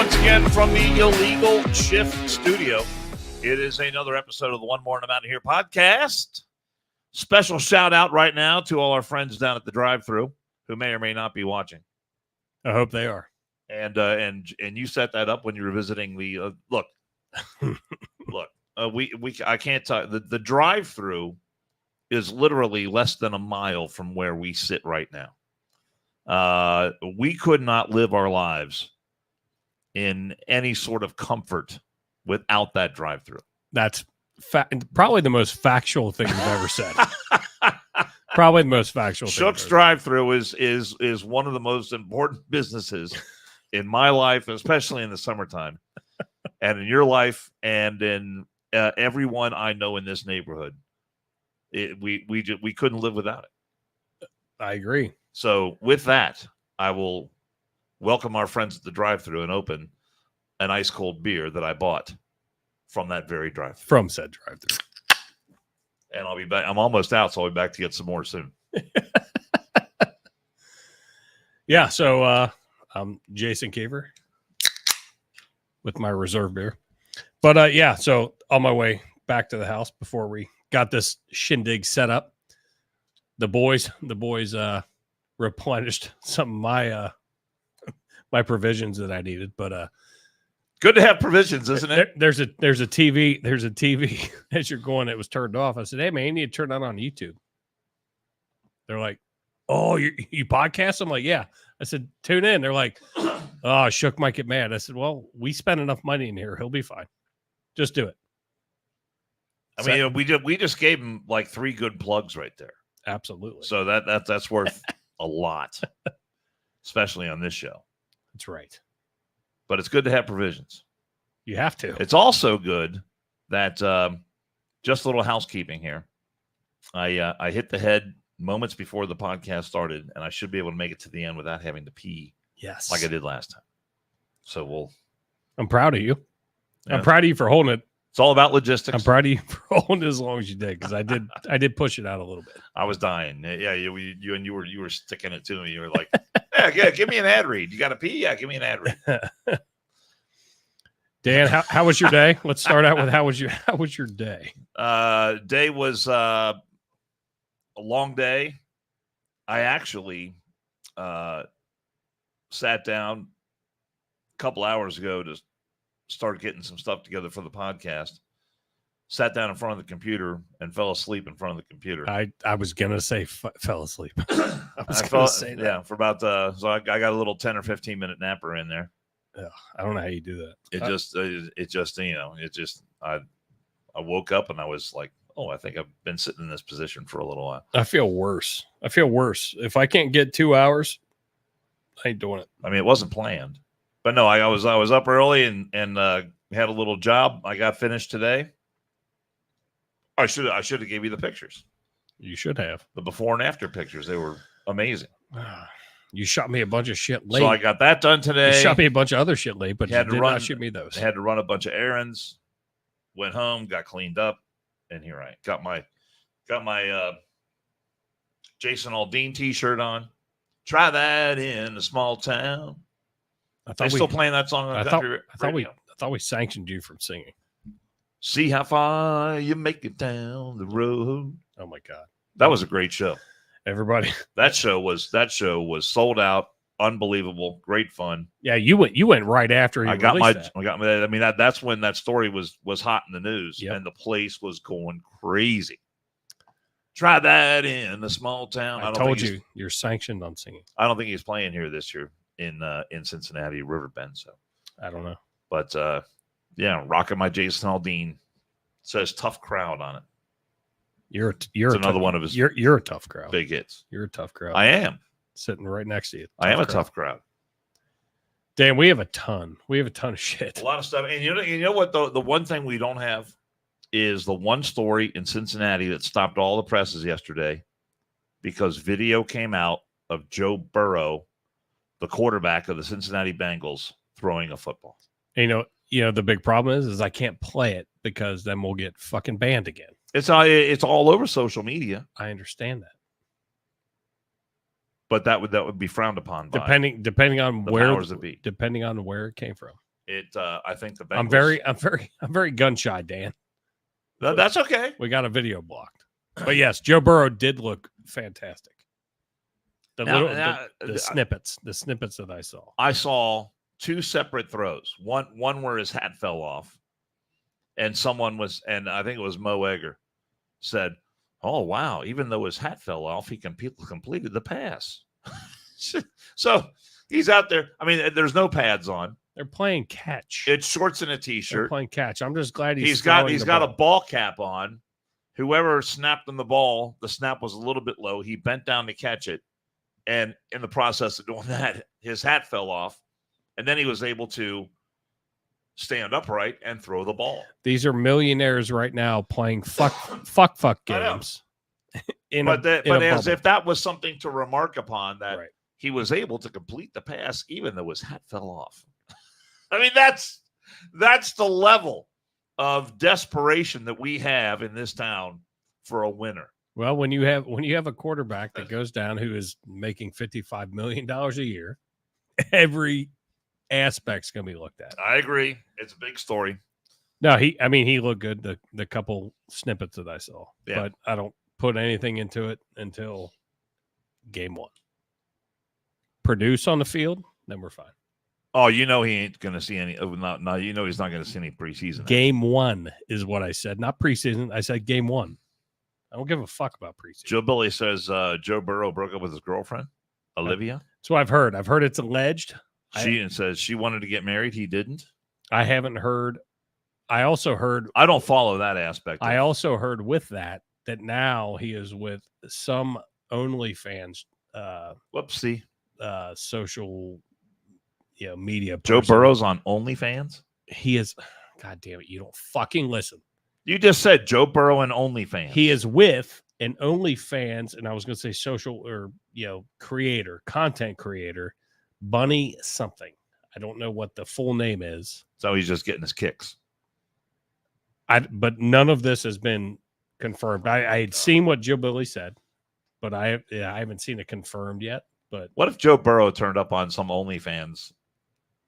once again from the Illegal Shift Studio. It is another episode of the One More and I'm Out of Here podcast. Special shout out right now to all our friends down at the drive-thru who may or may not be watching. I hope they are. And you set that up when you were visiting the look. I can't talk. The drive-thru is literally less than a mile from where we sit right now. We could not live our lives in any sort of comfort without that drive-thru. That's probably the most factual thing you've ever said. Probably the most factual thing. Shook's drive-thru is one of the most important businesses in my life, especially in the summertime, and in your life, and in everyone I know in this neighborhood. We couldn't live without it. I agree. So with that, I will welcome our friends at the drive-thru and open an ice cold beer that I bought from that very drive-thru. From said drive-thru. And I'll be back. I'm almost out, so I'll be back to get some more soon. Yeah, so I'm Jason Caver with my reserve beer. But yeah, so on my way back to the house before we got this shindig set up, the boys replenished some of my my provisions that I needed. But good to have provisions, isn't it? There's a TV as you're going. It was turned off. I said, "Hey man, you need to turn that on YouTube." They're like, "Oh, you podcast?" I'm like, "Yeah." I said, "Tune in." They're like, "Oh, Shook might get mad." I said, "Well, we spent enough money in here. He'll be fine. Just do it." I mean, we just gave him like 3 good plugs right there. Absolutely. So that's worth a lot, especially on this show. That's right. But it's good to have provisions. You have to. It's also good that just a little housekeeping here. I hit the head moments before the podcast started, and I should be able to make it to the end without having to pee. Yes, like I did last time. So I'm proud of you. Yeah. I'm proud of you for holding it. It's all about logistics. I'm proud of you for holding it as long as you did, because I did push it out a little bit. I was dying. Yeah, you were sticking it to me. You were like, yeah, give me an ad read. You got to pee? Yeah, give me an ad read. Dan, how was your day? Let's start out with how was your day? Day was a long day. I actually sat down a couple hours ago to start getting some stuff together for the podcast. Sat down in front of the computer and fell asleep in front of the computer. I was gonna say fell asleep. I was gonna say that. Yeah, for about so I got a little 10 or 15 minute napper in there. I don't know how you do that. I woke up and I was like, oh, I think I've been sitting in this position for a little while. I feel worse. If I can't get 2 hours, I ain't doing it. I mean, it wasn't planned, but no, I was up early and had a little job. I got finished today. I should have gave you the pictures. You should have the before and after pictures. They were amazing. You shot me a bunch of shit late. So I got that done today. You shot me a bunch of other shit late, but you did not shoot me those. I had to run a bunch of errands. Went home, got cleaned up, and here I got my Jason Aldean t-shirt on. Try that in a small town. Are still playing that song on country radio? I thought we sanctioned you from singing. See how far you make it down the road. Oh my God, that was a great show. Everybody, that show was sold out, unbelievable, great fun. Yeah, you went right after I got my. I mean that's when that story was hot in the news, yep. And the place was going crazy. Try that in a small town. I told you, you're sanctioned on singing. I don't think he's playing here this year in Cincinnati, Riverbend. So I don't know, but yeah, rocking my Jason Aldean. Says tough crowd on it. You're another one of his. You're a tough crowd. Big hits. You're a tough crowd. I am sitting right next to you. I am a tough crowd. Dan, we have a ton. We have a ton of shit. A lot of stuff. And you know what? The one thing we don't have is the one story in Cincinnati that stopped all the presses yesterday because video came out of Joe Burrow, the quarterback of the Cincinnati Bengals, throwing a football. You know the big problem is I can't play it because then we'll get fucking banned again. It's all over social media. I understand that, but that would be frowned upon by depending on the where powers that be. Depending on where it came from. I think the Bengals. I'm very gun shy, Dan. That's okay. We got a video blocked, but yes, Joe Burrow did look fantastic. The snippets that I saw. I saw 2 separate throws. One where his hat fell off, and and I think it was Mo Egger, said, "Oh wow! Even though his hat fell off, he completed the pass." So he's out there. I mean, there's no pads on. They're playing catch. It's shorts and a t-shirt. They're playing catch. I'm just glad he's got a ball cap on. Whoever snapped him the ball, the snap was a little bit low. He bent down to catch it, and in the process of doing that, his hat fell off, and then he was able to stand upright and throw the ball. These are millionaires right now playing fuck games. If that was something to remark upon, that right. He was able to complete the pass even though his hat fell off. I mean, that's the level of desperation that we have in this town for a winner. Well, when you have a quarterback that goes down who is making $55 million a year, every aspect's going to be looked at. I agree. It's a big story. No, he looked good. The couple snippets that I saw, but I don't put anything into it until game 1. Produce on the field, then we're fine. Oh, he ain't going to see any. No, he's not going to see any preseason. Game 1 is what I said, not preseason. I said game 1. I don't give a fuck about preseason. Joe Billy says Joe Burrow broke up with his girlfriend, Olivia. That's what I've heard. I've heard it's alleged. She says she wanted to get married. He didn't. I haven't heard. I also heard. I don't follow that aspect. I also heard with that now he is with some OnlyFans. Whoopsie. Social, media. Joe Burrow's on OnlyFans. He is. God damn it! You don't fucking listen. You just said Joe Burrow and OnlyFans. He is with an OnlyFans, and I was going to say social or content creator, Bunny something. I don't know what the full name is. So he's just getting his kicks. But none of this has been confirmed. I had seen what Joe Billy said, but I haven't seen it confirmed yet. But what if Joe Burrow turned up on some OnlyFans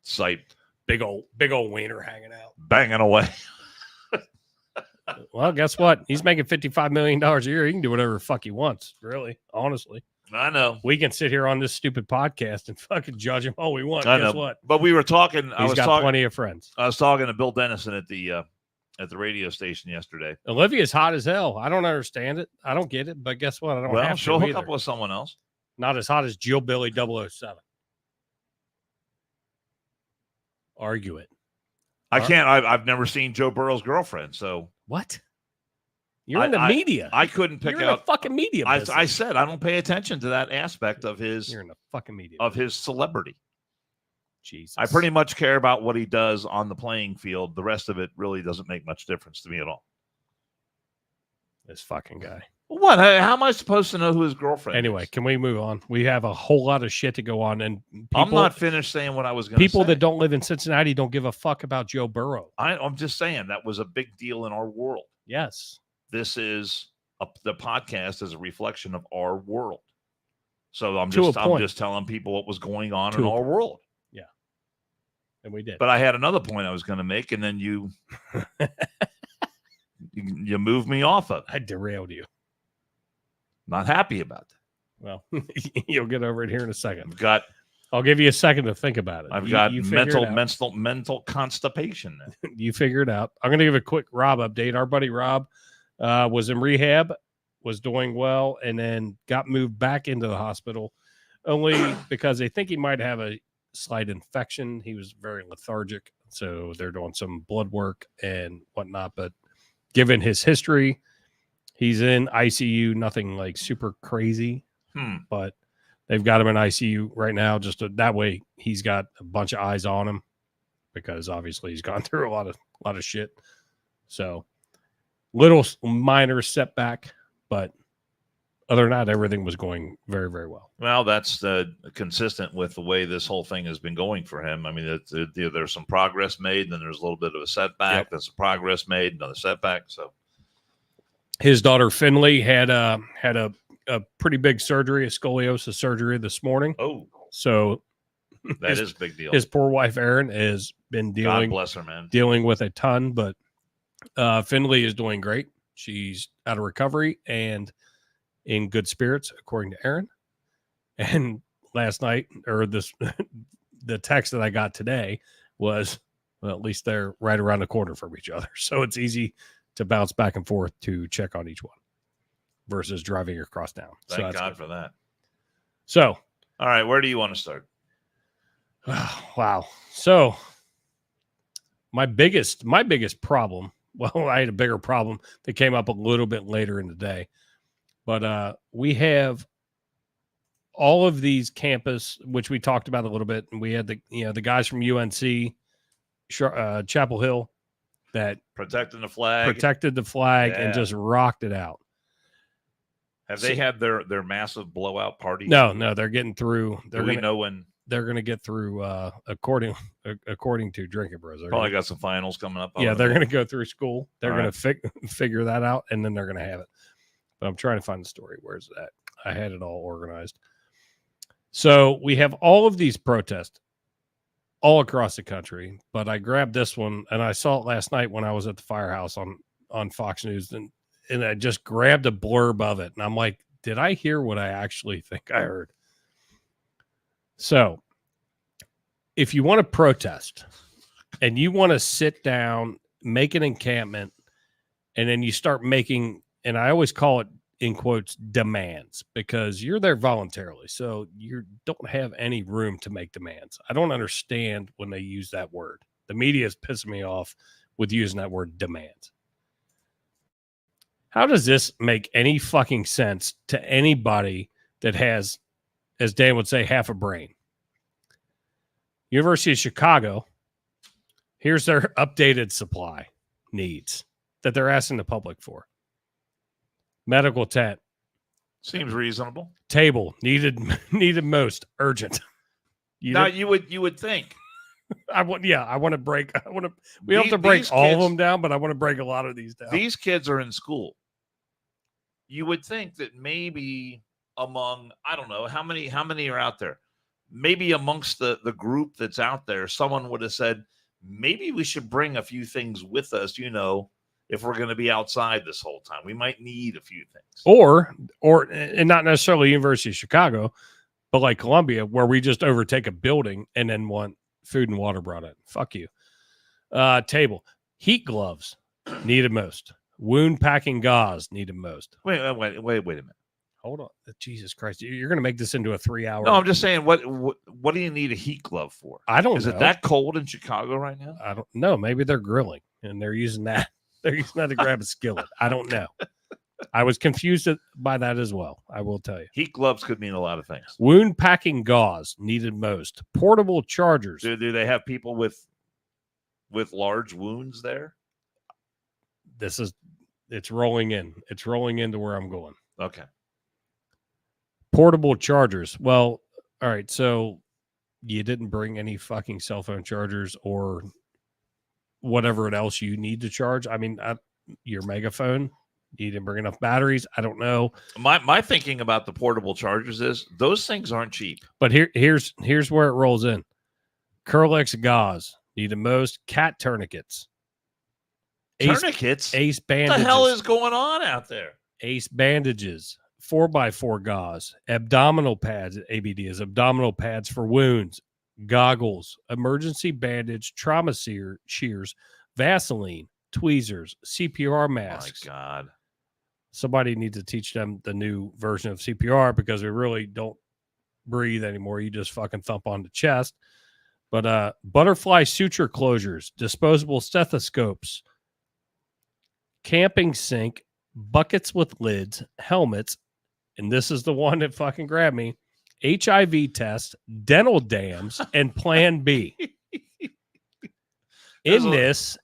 site? Big old wiener hanging out, banging away. Well, guess what? He's making $55 million a year. He can do whatever the fuck he wants, really, honestly. I know. We can sit here on this stupid podcast and fucking judge him all we want. Guess what? But we were talking. He's got plenty of friends. I was talking to Bill Dennison at the radio station yesterday. Olivia's hot as hell. I don't understand it. I don't get it. But guess what? I don't have to. She'll hook up with someone else. Not as hot as Jill Billy 007. Argue it. I can't. I've never seen Joe Burrow's girlfriend. So what? You're in the media. I couldn't pick You're out in the fucking media. I said I don't pay attention to that aspect of his. You're in the fucking media of his celebrity. Jesus. I pretty much care about what he does on the playing field. The rest of it really doesn't make much difference to me at all. This fucking guy. What? How am I supposed to know who his girlfriend is? Anyway, can we move on? We have a whole lot of shit to go on. And I'm not finished saying what I was going to say. People that don't live in Cincinnati don't give a fuck about Joe Burrow. I'm just saying that was a big deal in our world. Yes. This is the podcast is a reflection of our world. So I'm just telling people what was going on in our world. Yeah. And we did. But I had another point I was going to make, and then you you moved me off of it. I derailed you. Not happy about that. Well, you'll get over it here in a second. I'll give you a second to think about it. I've got mental constipation. You figure it out. I'm going to give a quick Rob update. Our buddy Rob was in rehab, was doing well, and then got moved back into the hospital only because they think he might have a slight infection. He was very lethargic, so they're doing some blood work and whatnot. But given his history, he's in ICU, nothing like super crazy, but they've got him in ICU right now. That way he's got a bunch of eyes on him because obviously he's gone through a lot of shit. So little minor setback, but other than that, everything was going very, very well. Well, that's consistent with the way this whole thing has been going for him. I mean, there's some progress made, then there's a little bit of a setback. Yep. There's some progress made, another setback. So his daughter Finley had a pretty big surgery, a scoliosis surgery this morning. Oh, so That is a big deal. His poor wife Erin has been God bless her, man. dealing with a ton, but Finley is doing great. She's out of recovery and in good spirits, according to Erin. And last night, or this, the text that I got today was, well, at least they're right around the corner from each other. So it's easy to bounce back and forth to check on each one versus driving across town. Thank God for that. So, all right, where do you want to start? Wow. So my biggest problem, well, I had a bigger problem that came up a little bit later in the day, but we have all of these campus, which we talked about a little bit, and we had the guys from UNC, Chapel Hill, that protected the flag and just rocked it out. Have they had their massive blowout party? No, they're getting through. Know when they're going to get through? According to Drinking Bros, probably got some finals coming up. Yeah, they're going to go through school. They're going to figure that out, and then they're going to have it. But I'm trying to find the story. Where's that? I had it all organized. So we have all of these protests all across the country, but I grabbed this one, and I saw it last night when I was at the firehouse on Fox News, and I just grabbed a blurb of it, and I'm like, did I hear what I actually think I heard? So if you want to protest and you want to sit down, make an encampment, and then you start making, and I always call it in quotes, demands, because you're there voluntarily. So you don't have any room to make demands. I don't understand when they use that word. The media is pissing me off with using that word demands. How does this make any fucking sense to anybody that has, as Dan would say, half a brain? University of Chicago, here's their updated supply needs that they're asking the public for. Medical tent. Seems reasonable. Table needed most urgent. You would think. I want to break. We don't have to break all of them down, but I want to break a lot of these down. These kids are in school. You would think that maybe among, I don't know, how many are out there? Maybe amongst the group that's out there, someone would have said, maybe we should bring a few things with us, if we're going to be outside this whole time. We might need a few things. Or and not necessarily University of Chicago, but like Columbia, where we just overtake a building and then want food and water brought in. Fuck you. Table. Heat gloves needed most. Wound packing gauze needed most. Wait a minute. Hold on. Jesus Christ. You're going to make this into a 3-hour. No, I'm just saying, what do you need a heat glove for? I don't know. Is it that cold in Chicago right now? I don't know. Maybe they're grilling and they're using that. They're using that to grab a skillet. I don't know. I was confused by that as well. I will tell you. Heat gloves could mean a lot of things. Wound packing gauze needed most. Portable chargers. Do they have people with large wounds there? It's rolling in. It's rolling into where I'm going. Okay. Portable chargers. Well, all right. So you didn't bring any fucking cell phone chargers or whatever else you need to charge. I mean, your megaphone, you didn't bring enough batteries. I don't know. My thinking about the portable chargers is those things aren't cheap. But here's where it rolls in. Curlex gauze needed most. Cat tourniquets. Tourniquets? Ace bandages. What the hell is going on out there? Ace bandages. 4x4 gauze. Abdominal pads. ABD is abdominal pads for wounds. Goggles, emergency bandage, trauma shears, Vaseline, tweezers, CPR masks. My God. Somebody needs to teach them the new version of CPR because we really don't breathe anymore. You just fucking thump on the chest. But butterfly suture closures, disposable stethoscopes, camping sink, buckets with lids, helmets, and this is the one that fucking grabbed me. HIV test, dental dams, and Plan B. In this,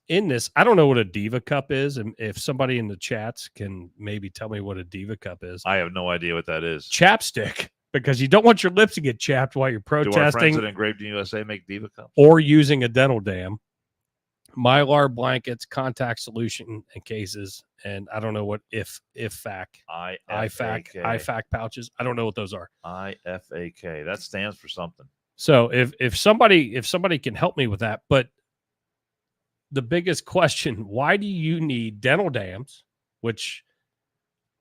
I don't know what a Diva Cup is, and if somebody in the chats can maybe tell me what a Diva Cup is. I have no idea what that is. Chapstick, because you don't want your lips to get chapped while you're protesting. Do our friends at Engraved in USA make Diva Cups? Or using a dental dam. Mylar blankets, contact solution and cases, and I don't know what IFAC pouches. I don't know what those are. IFAK. That stands for something. So if somebody can help me with that, but the biggest question, why do you need dental dams, which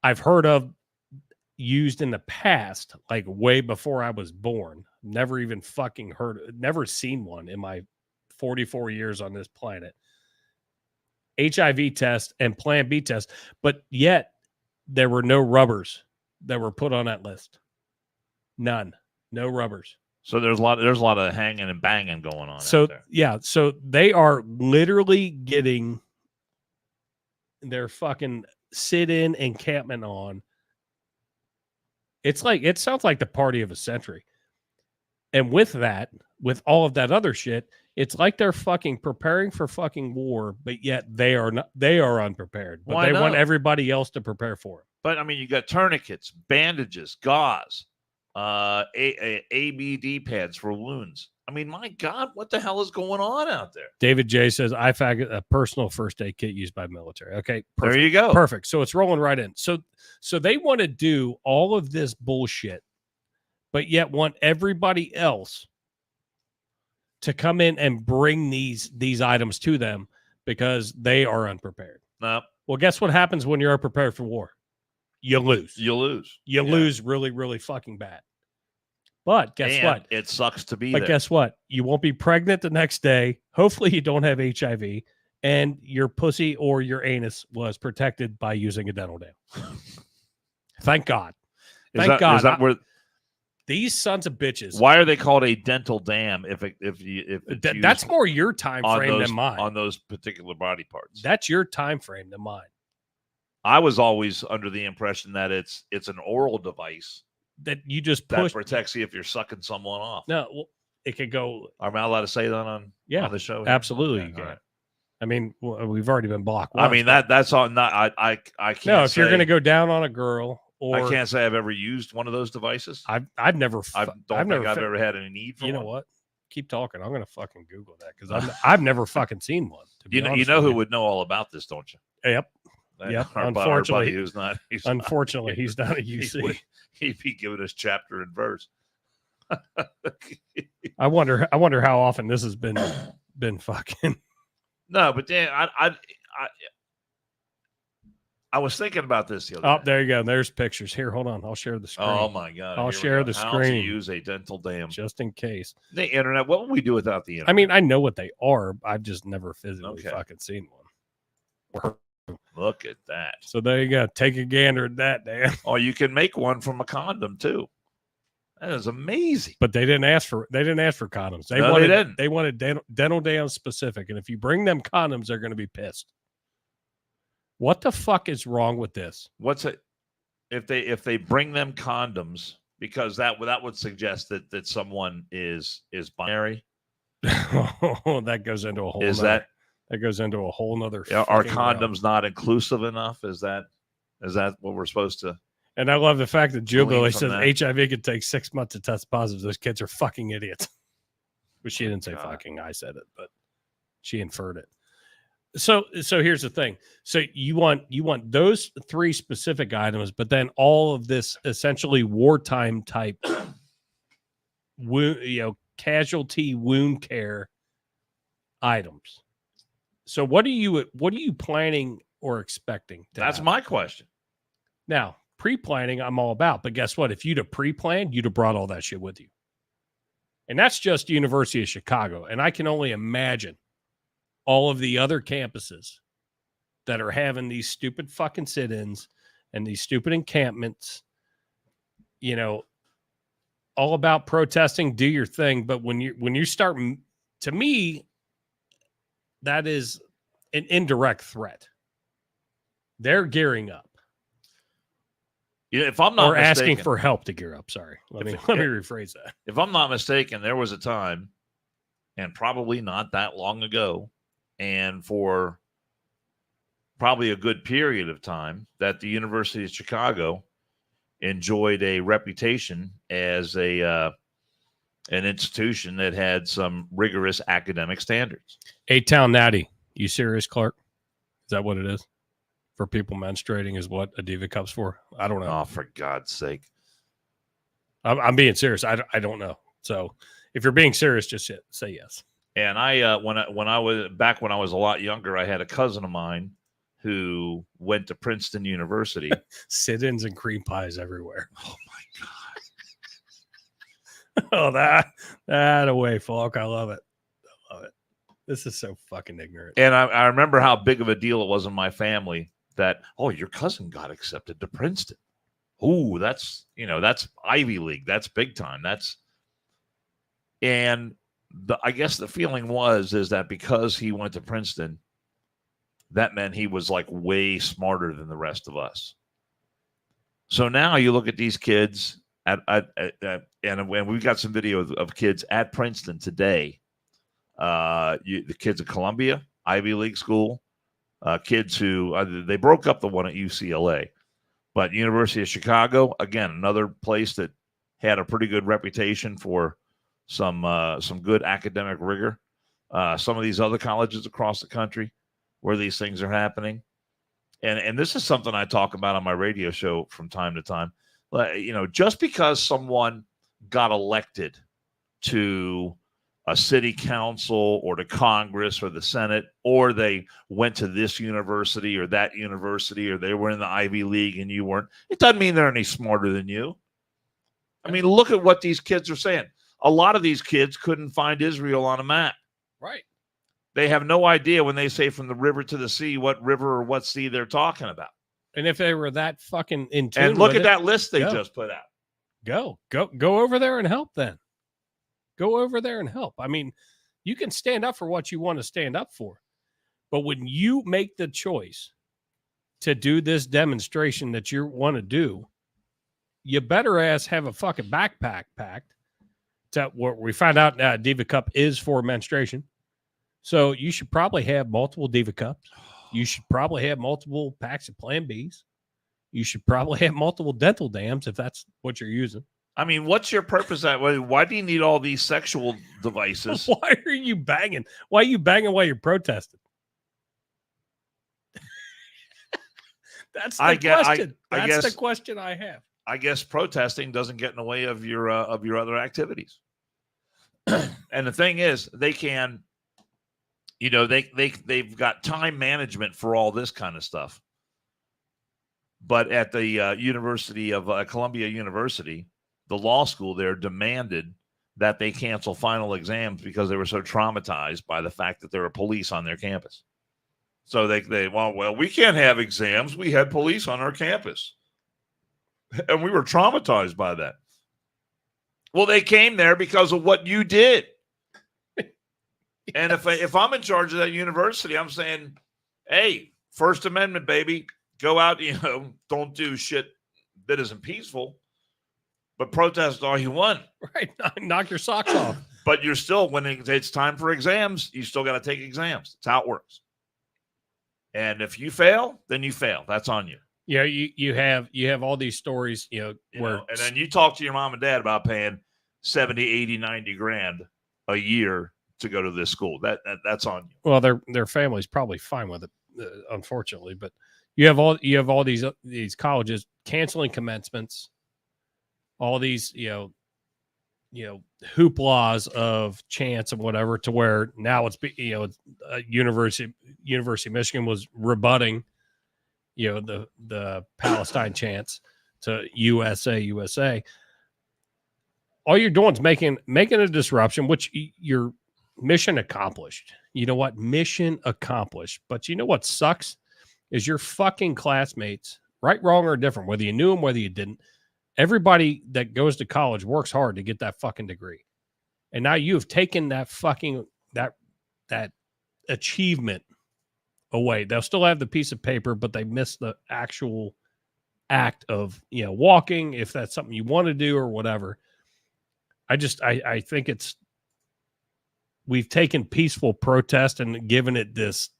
I've heard of used in the past, like way before I was born, never even fucking never seen one in my 44 years on this planet. HIV test and Plan B test, but yet there were no rubbers that were put on that list. None, no rubbers. So there's a lot of hanging and banging going on. So out there. yeah, so they are literally getting their fucking sit-in encampment on. It sounds like the party of a century. And with all of that other shit, it's like they're fucking preparing for fucking war, but yet they are unprepared. But they want everybody else to prepare for it. But I mean, you got tourniquets, bandages, gauze, ABD pads for wounds. I mean, my God, what the hell is going on out there? David J says, IFAC, a personal first aid kit used by military. Okay, perfect. There you go. Perfect. So it's rolling right in. So they want to do all of this bullshit, but yet want everybody else to come in and bring these items to them because they are unprepared. No. Well, guess what happens when you're unprepared for war? You lose. You lose really, really fucking bad. But guess what? It sucks to be there. But guess what? You won't be pregnant the next day. Hopefully you don't have HIV. And your pussy or your anus was protected by using a dental dam. Thank God. Thank God. Is that where these sons of bitches? Why are they called a dental dam? That's more your time frame than mine. On those particular body parts. That's your time frame than mine. I was always under the impression that it's an oral device that you just push. That protects you if you're sucking someone off. No, well, it could go. Am I allowed to say that on the show? Absolutely, okay, you can. right. I mean, we've already been blocked once, I mean that's all. Not I can't. No, if you're going to go down on a girl, or I can't say I've ever used one of those devices. I've never. I don't think I've ever had any need for one. You know what? Keep talking. I'm going to fucking Google that because I've never fucking seen one. You know who would know all about this, don't you? Yep. Yep. Unfortunately, he's not a UC. He'd be giving us chapter and verse. I wonder how often this has been fucking. No, but Dan, I was thinking about this the other day. There you go. There's pictures. Here, hold on. I'll share the screen. Oh my God. I'll share the screen. How to use a dental dam. Just in case. The internet. What would we do without the internet? I mean, I know what they are. I've just never physically fucking seen one. Look at that. So there you go. Take a gander at that, Dan. Oh, you can make one from a condom too. That is amazing. But they didn't ask for condoms. They wanted dental dam specific. And if you bring them condoms, they're going to be pissed. What the fuck is wrong with this? What's it? If they bring them condoms, because that would suggest that someone is binary. That goes into a whole. That goes into a whole nother. Are condoms not inclusive enough? Is that what we're supposed to? And I love the fact that Jubilee says HIV could take 6 months to test positive. Those kids are fucking idiots. But she didn't say fucking. I said it, but she inferred it. So here's the thing. So you want those 3 specific items, but then all of this essentially wartime type, casualty wound care items. So what are you planning or expecting? That's my question. Now, pre-planning, I'm all about. But guess what? If you'd have pre-planned, you'd have brought all that shit with you. And that's just University of Chicago. And I can only imagine all of the other campuses that are having these stupid fucking sit-ins and these stupid encampments, all about protesting, do your thing. But when you start, to me, that is an indirect threat. They're gearing up. If I'm not mistaken, asking for help to gear up. Sorry. Let me rephrase that. If I'm not mistaken, there was a time, and probably not that long ago, and for probably a good period of time, that the University of Chicago enjoyed a reputation as an institution that had some rigorous academic standards. 8-Town Natty. You serious, Clark? Is that what it is? For people menstruating is what a Diva Cup's for? I don't know. Oh, for God's sake. I'm being serious. I don't know. So if you're being serious, just say yes. And I when I was a lot younger, I had a cousin of mine who went to Princeton University. Sit-ins and cream pies everywhere. Oh my God. Oh, that away, Falk. I love it. I love it. This is so fucking ignorant. And I remember how big of a deal it was in my family that, oh, your cousin got accepted to Princeton. Oh, that's Ivy League. That's big time. I guess the feeling is that because he went to Princeton, that meant he was like way smarter than the rest of us. So now you look at these kids and we've got some video of kids at Princeton today. The kids at Columbia, Ivy League school, kids who they broke up the one at UCLA, but University of Chicago, again, another place that had a pretty good reputation for some good academic rigor. Some of these other colleges across the country where these things are happening. And this is something I talk about on my radio show from time to time. Just because someone got elected to a city council or to Congress or the Senate, or they went to this university or that university, or they were in the Ivy League and you weren't, it doesn't mean they're any smarter than you. I mean, look at what these kids are saying. A lot of these kids couldn't find Israel on a map. Right. They have no idea when they say from the river to the sea, what river or what sea they're talking about. And if they were that fucking in tune, and look at that list they just put out. Go over there and help then. Go over there and help. I mean, you can stand up for what you want to stand up for. But when you make the choice to do this demonstration that you want to do, you better ass have a fucking backpack packed. To what we found out Diva Cup is for menstruation. So you should probably have multiple Diva Cups. You should probably have multiple packs of Plan Bs. You should probably have multiple dental dams if that's what you're using. I mean, what's your purpose? Why do you need all these sexual devices? Why are you banging? Why are you banging while you're protesting? That's the question. That's the question I have. I guess protesting doesn't get in the way of your other activities. And the thing is, they can, they've got time management for all this kind of stuff. But at the University of Columbia University, the law school there demanded that they cancel final exams because they were so traumatized by the fact that there were police on their campus. So we can't have exams. We had police on our campus. And we were traumatized by that. Well, they came there because of what you did. And if I'm in charge of that university, I'm saying, hey, First Amendment, baby, go out, don't do shit that isn't peaceful, but protest all you want. Right. Knock your socks off. But you're still, when it's time for exams, you still got to take exams. That's how it works. And if you fail, then you fail. That's on you. Yeah, you have all these stories, where and then you talk to your mom and dad about paying 70, 80, 90 grand a year to go to this school. That's on you. Well, their family's probably fine with it, unfortunately. But you have all these colleges canceling commencements, all these hooplas of chants and whatever, to where now it's University of Michigan was rebutting the Palestine chants to USA. All you're doing is making a disruption, which your mission accomplished. You know what? Mission accomplished. But you know what sucks is your fucking classmates, right, wrong, or different, whether you knew them, whether you didn't. Everybody that goes to college works hard to get that fucking degree. And now you've taken that fucking that achievement away. They'll still have the piece of paper, but they miss the actual act of walking, if that's something you want to do or whatever. I think we've taken peaceful protest and given it this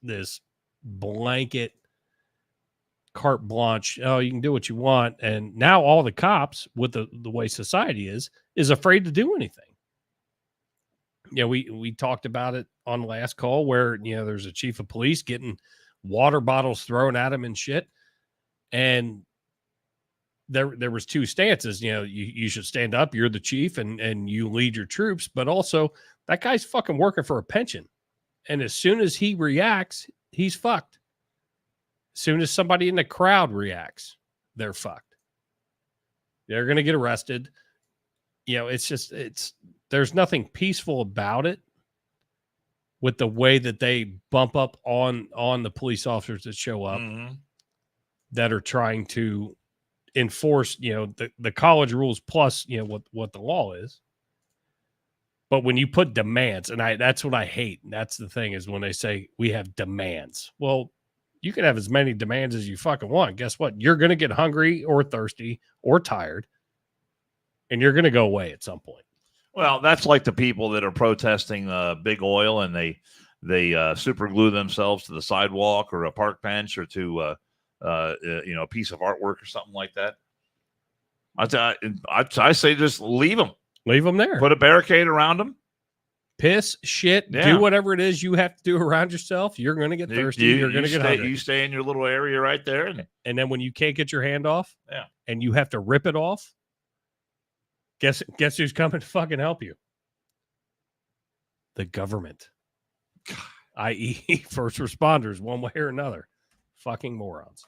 blanket carte blanche. Oh, you can do what you want. And now all the cops, with the way society is afraid to do anything. We talked about it on the last call where, there's a chief of police getting water bottles thrown at him and shit. And there was two stances. You should stand up. You're the chief, and you lead your troops. But also, that guy's fucking working for a pension, and as soon as he reacts, he's fucked. As soon as somebody in the crowd reacts, they're fucked. They're gonna get arrested. There's nothing peaceful about it. With the way that they bump up on the police officers that show up, that are trying to enforce, the college rules plus, what the law is. But when you put demands, and that's what I hate. And that's the thing, is when they say we have demands. Well, you can have as many demands as you fucking want. Guess what? You're going to get hungry or thirsty or tired, and you're going to go away at some point. Well, that's like the people that are protesting big oil, and they super glue themselves to the sidewalk or a park bench or to a piece of artwork or something like that. I say just leave them. Leave them there. Put a barricade around them. Piss, shit, do whatever it is you have to do around yourself. You're going to get thirsty. You're going to get hungry. You stay in your little area right there. And then when you can't get your hand off, and you have to rip it off, guess who's coming to fucking help you? The government, i.e. first responders, one way or another. Fucking morons.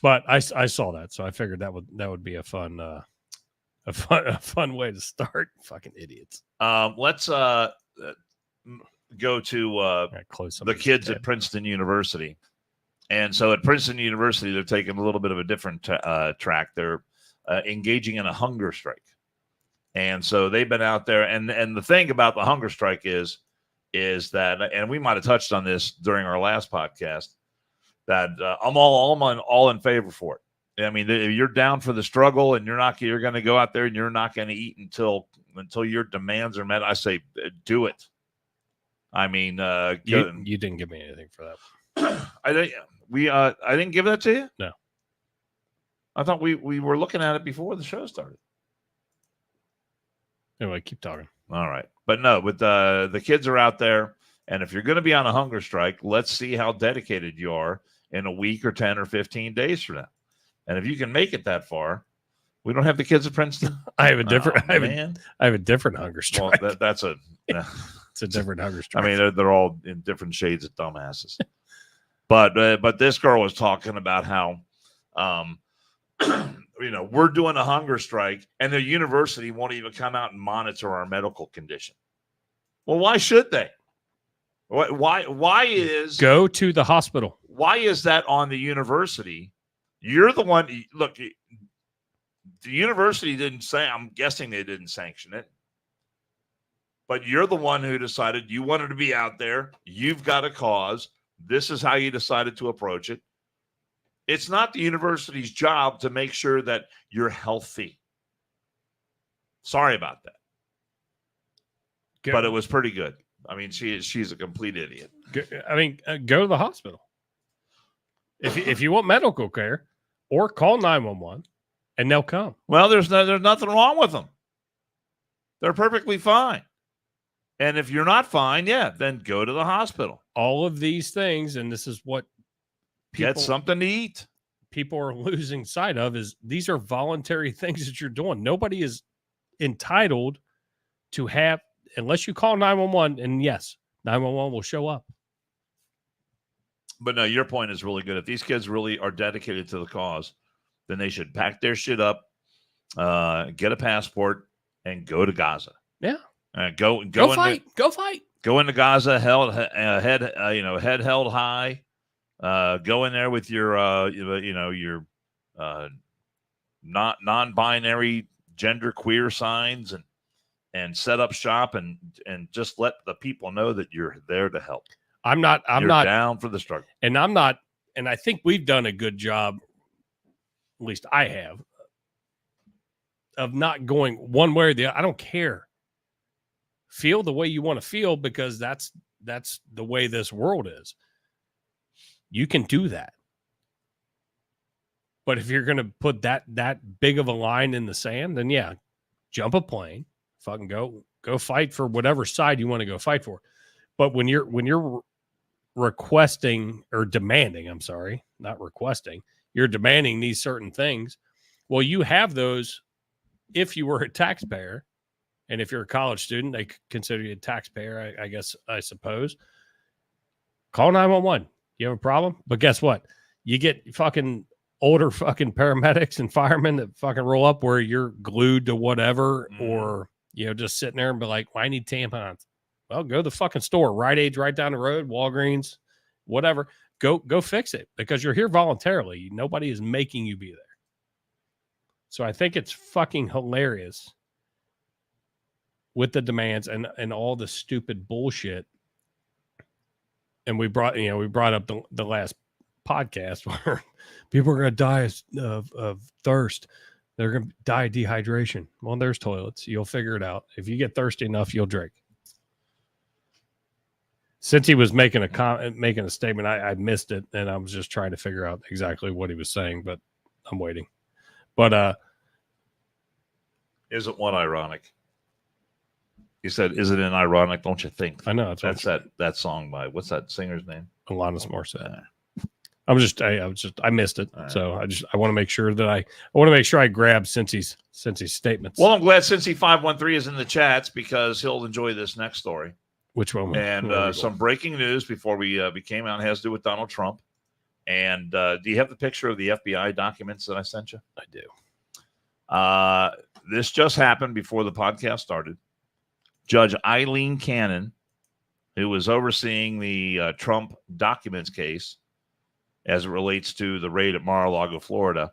But I saw that, so I figured that would be a fun way to start. Fucking idiots. Let's go to the kids at Princeton University. And so at Princeton University, they're taking a little bit of a different track. They're engaging in a hunger strike. And so they've been out there. And the thing about the hunger strike is that, and we might have touched on this during our last podcast, that I'm all in favor for it. I mean, if you're down for the struggle and you're going to go out there and you're not going to eat until your demands are met, I say do it. I mean, you didn't give me anything for that. I didn't give that to you. No, I thought we were looking at it before the show started. Anyway, keep talking. All right, but no, but the kids are out there, and if you're going to be on a hunger strike, let's see how dedicated you are in a week or 10 or 15 days from now. And if you can make it that far, we don't have the kids at Princeton. I have a different. I have a different hunger strike. Well, that's a. It's a different hunger strike. I mean, they're all in different shades of dumbasses. But this girl was talking about how, we're doing a hunger strike, and the university won't even come out and monitor our medical condition. Well, why should they? Why is go to the hospital? Why is that on the university? You're the one. Look, the university didn't say. I'm guessing they didn't sanction it. But you're the one who decided you wanted to be out there. You've got a cause. This is how you decided to approach it. It's not the university's job to make sure that you're healthy. Sorry about that. But it was pretty good. I mean, she's a complete idiot. Go to the hospital. If you want medical care, or call 911 and they'll come. Well, there's nothing wrong with them. They're perfectly fine. And if you're not fine, then go to the hospital. All of these things, and this is what get something to eat. People are losing sight of, is these are voluntary things that you're doing. Nobody is entitled to have, unless you call 911, and yes, 911 will show up. But no, your point is really good. If these kids really are dedicated to the cause, then they should pack their shit up, get a passport, and go to Gaza. Yeah. Go fight. Go fight. Go into Gaza, head held high. Go in there with your your non-binary gender queer signs and set up shop and just let the people know that you're there to help. I'm not down for the struggle. And I'm not, and I think we've done a good job, at least I have, of not going one way or the other. I don't care. Feel the way you want to feel, because that's the way this world is. You can do that. But if you're going to put that big of a line in the sand, then jump a plane, fucking go fight for whatever side you want to go fight for. But when you're requesting or demanding, I'm sorry, not requesting, you're demanding these certain things, Well, you have those if you were a taxpayer. And if you're a college student, they consider you a taxpayer, I suppose. Call 911. You have a problem? But guess what? You get fucking older fucking paramedics and firemen that fucking roll up where you're glued to whatever, or, just sitting there and be like, well, I need tampons. Well, go to the fucking store. Rite Aid's right down the road, Walgreens, whatever. Go fix it because you're here voluntarily. Nobody is making you be there. So I think it's fucking hilarious with the demands and all the stupid bullshit. And we brought up the last podcast where people are going to die of thirst. They're going to die of dehydration. Well, there's toilets. You'll figure it out. If you get thirsty enough, you'll drink. Since he was making a statement, I missed it, and I was just trying to figure out exactly what he was saying, but I'm waiting. But isn't one ironic? He said, "Isn't it ironic? Don't you think?" I know that's that song by what's that singer's name? Alanis Morissette. I missed it, so I want to make sure that I grab Cincy's statements. Well, I'm glad Cincy 513 is in the chats because he'll enjoy this next story. Which one? And some breaking news before we came out has to do with Donald Trump. And do you have the picture of the FBI documents that I sent you? I do. This just happened before the podcast started. Judge Eileen Cannon, who was overseeing the Trump documents case as it relates to the raid at Mar-a-Lago, Florida,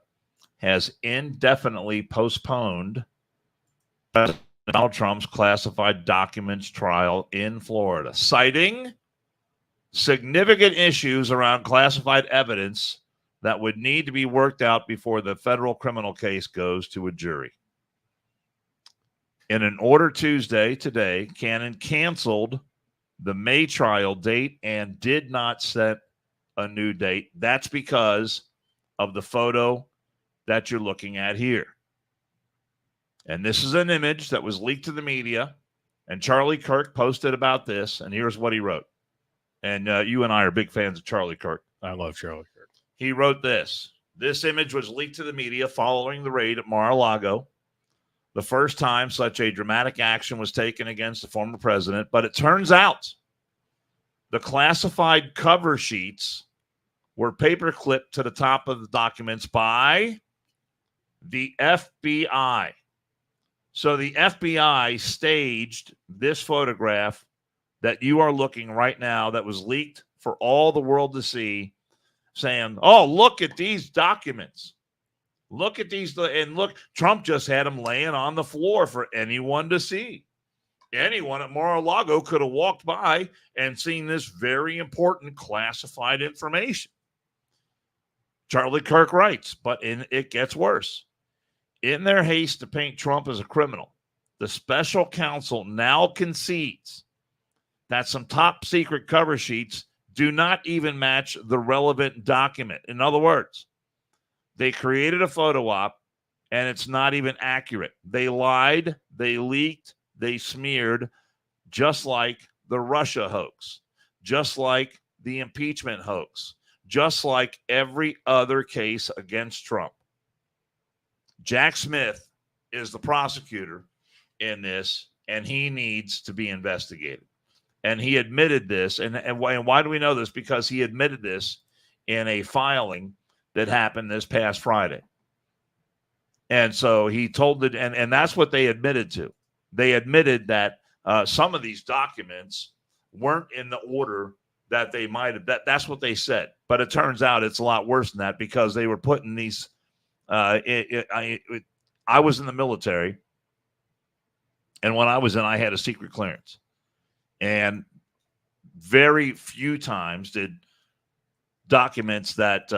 has indefinitely postponed Donald Trump's classified documents trial in Florida, citing significant issues around classified evidence that would need to be worked out before the federal criminal case goes to a jury. In an order Tuesday, today, Cannon canceled the May trial date and did not set a new date. That's because of the photo that you're looking at here. And this is an image that was leaked to the media, and Charlie Kirk posted about this, and here's what he wrote. And you and I are big fans of Charlie Kirk. I love Charlie Kirk. He wrote this. This image was leaked to the media following the raid at Mar-a-Lago, the first time such a dramatic action was taken against the former president. But it turns out the classified cover sheets were paperclipped to the top of the documents by the FBI. So the FBI staged this photograph that you are looking right now that was leaked for all the world to see, saying, oh, look at these documents. Look at these. And look, Trump just had them laying on the floor for anyone to see. Anyone at Mar-a-Lago could have walked by and seen this very important classified information. Charlie Kirk writes, but it gets worse. In their haste to paint Trump as a criminal, the special counsel now concedes that some top secret cover sheets do not even match the relevant document. In other words, they created a photo op and it's not even accurate. They lied, they leaked, they smeared, just like the Russia hoax, just like the impeachment hoax, just like every other case against Trump. Jack Smith is the prosecutor in this, and he needs to be investigated. And he admitted this. And why do we know this? Because he admitted this in a filing that happened this past Friday. And so he told it, and that's what they admitted to. They admitted that some of these documents weren't in the order that they might have. That's what they said. But it turns out it's a lot worse than that because they were putting these. I was in the military, and when I was in, I had a secret clearance. And very few times did documents that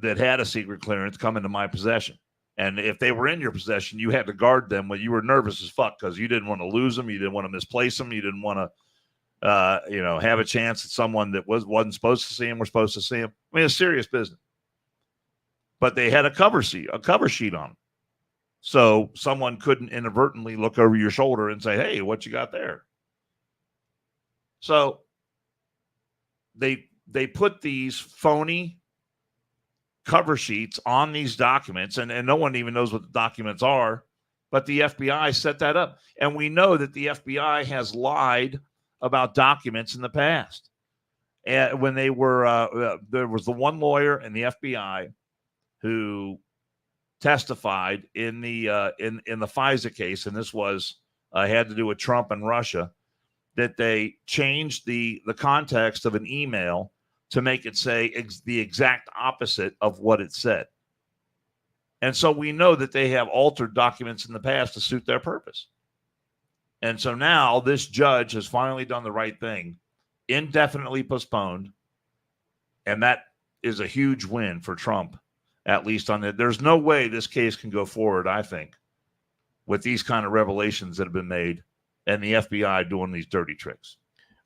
had a secret clearance come into my possession. And if they were in your possession, you had to guard them when you were nervous as fuck because you didn't want to lose them. You didn't want to misplace them. You didn't want to, have a chance that someone that wasn't supposed to see them were supposed to see them. I mean, it's serious business. But they had a cover sheet on them. So someone couldn't inadvertently look over your shoulder and say, hey, what you got there? So they put these phony cover sheets on these documents, and no one even knows what the documents are, but the FBI set that up. And we know that the FBI has lied about documents in the past. And when they were, there was the one lawyer in the FBI who testified in the FISA case, and this was had to do with Trump and Russia, that they changed the context of an email to make it say the exact opposite of what it said. And so we know that they have altered documents in the past to suit their purpose. And so now this judge has finally done the right thing, indefinitely postponed. And that is a huge win for Trump, at least on it. There's no way this case can go forward, I think, with these kind of revelations that have been made and the FBI doing these dirty tricks.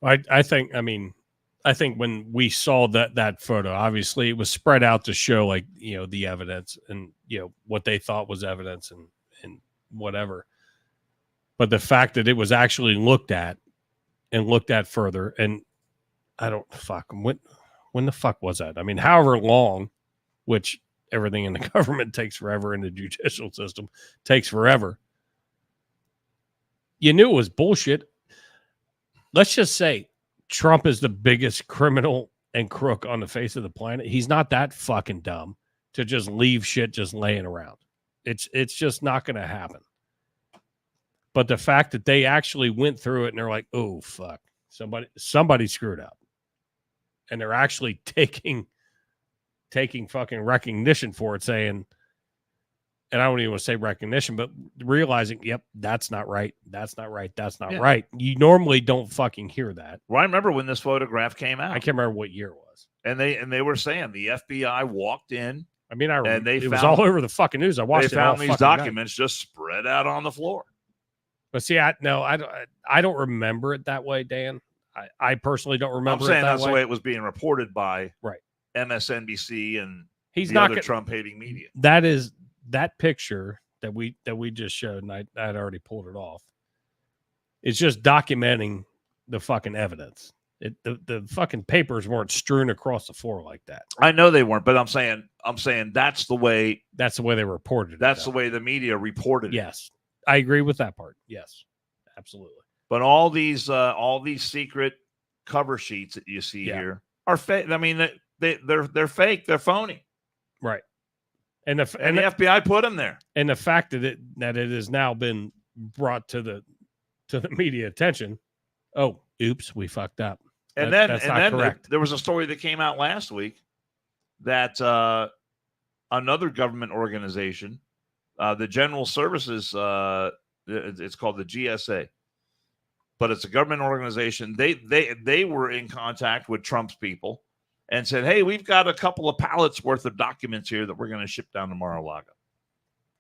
I think when we saw that photo, obviously it was spread out to show, like, you know, the evidence and, you know, what they thought was evidence and whatever. But the fact that it was actually looked at further, and I don't when the fuck was that? I mean, however long, which everything in the government takes forever, in the judicial system takes forever. You knew it was bullshit. Let's just say Trump is the biggest criminal and crook on the face of the planet. He's not that fucking dumb to just leave shit just laying around. It's just not going to happen. But the fact that they actually went through it and they're like, oh, fuck, somebody screwed up. And they're actually taking fucking recognition for it, saying, and I don't even want to say recognition, but realizing, yep, that's not right. That's not right. That's not right. You normally don't fucking hear that. Well, I remember when this photograph came out. I can't remember what year it was. And they were saying the FBI walked in. I mean, it was found, all over the fucking news. I watched they found these documents just spread out on the floor. But see, I don't remember it that way, Dan. I personally don't remember. I'm saying that's the way it was being reported by right MSNBC and he's the not other Trump-hating media. That picture that we just showed, and I'd already pulled it off. It's just documenting the fucking evidence. The fucking papers weren't strewn across the floor like that. I know they weren't, but I'm saying that's the way they reported it. That's the way the media reported it. Yes. I agree with that part. Yes. Absolutely. But all these secret cover sheets that you see here are fake. I mean, they're fake. They're phony. Right. And the FBI put them there. And the fact that it has now been brought to the media attention. Oh, oops, we fucked up. And then there was a story that came out last week that another government organization, the General Services, it's called the GSA, but it's a government organization. They were in contact with Trump's people and said, hey, we've got a couple of pallets worth of documents here that we're going to ship down to Mar-a-Lago.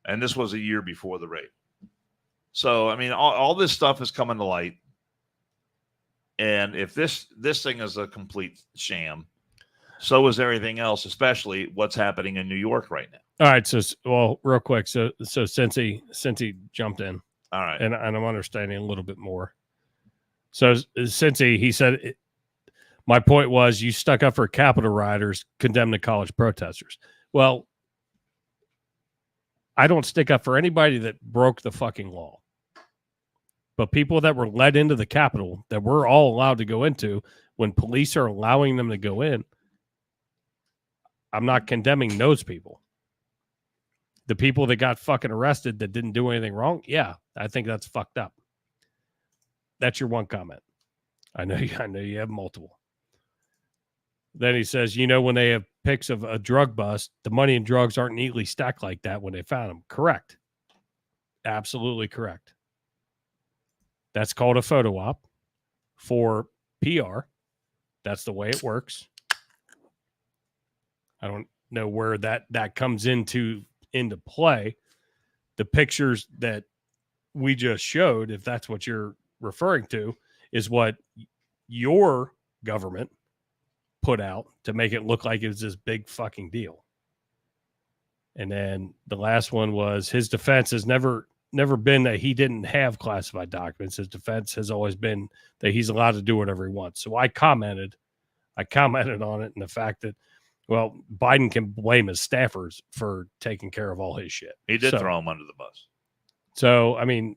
And this was a year before the raid. So, I mean, all this stuff is coming to light. And if this thing is a complete sham, so is everything else, especially what's happening in New York right now. All right. So, well, real quick. So since he jumped in, all right, and I'm understanding a little bit more. So since he said, my point was you stuck up for Capitol rioters, condemned the college protesters. Well, I don't stick up for anybody that broke the fucking law. But people that were led into the Capitol that we're all allowed to go into, when police are allowing them to go in, I'm not condemning those people. The people that got fucking arrested that didn't do anything wrong, yeah, I think that's fucked up. That's your one comment. I know you have multiple. Then he says, when they have pics of a drug bust, the money and drugs aren't neatly stacked like that when they found them. Correct. Absolutely correct. That's called a photo op for PR. That's the way it works. I don't know where that comes into play. The pictures that we just showed, if that's what you're referring to, is what your government put out to make it look like it was this big fucking deal. And then the last one was his defense has never been that he didn't have classified documents. His defense has always been that he's allowed to do whatever he wants. So I commented on it, and the fact that Well, Biden can blame his staffers for taking care of all his shit. He did throw him under the bus. So, I mean,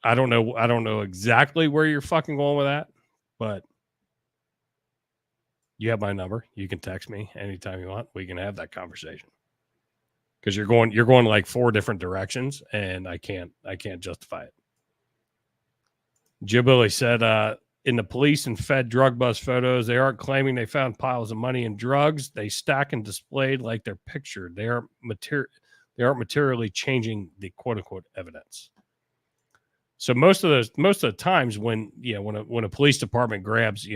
I don't know exactly where you're fucking going with that, but you have my number. You can text me anytime you want. We can have that conversation. Because you're going like 4 different directions, and I can't justify it. Joe Billy said, in the police and Fed drug bust photos, they aren't claiming they found piles of money and drugs. They stack and displayed like they're pictured. They aren't materially changing the quote unquote evidence. So most of the times when a police department grabs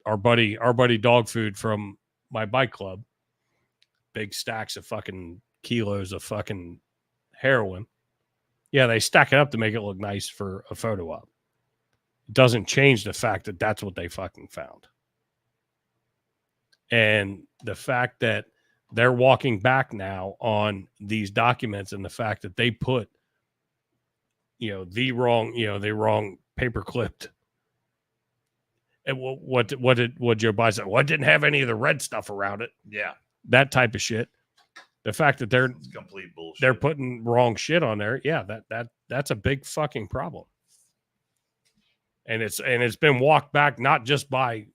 our buddy dog food from my bike club, big stacks of fucking kilos of fucking heroin, they stack it up to make it look nice for a photo op. It doesn't change the fact that that's what they fucking found. And the fact that they're walking back now on these documents and the fact that they put the wrong paper clipped. And what Joe Biden said? Well, it didn't have any of the red stuff around it. Yeah, that type of shit. The fact that it's complete bullshit. They're putting wrong shit on there. Yeah, that's a big fucking problem. And it's been walked back not just by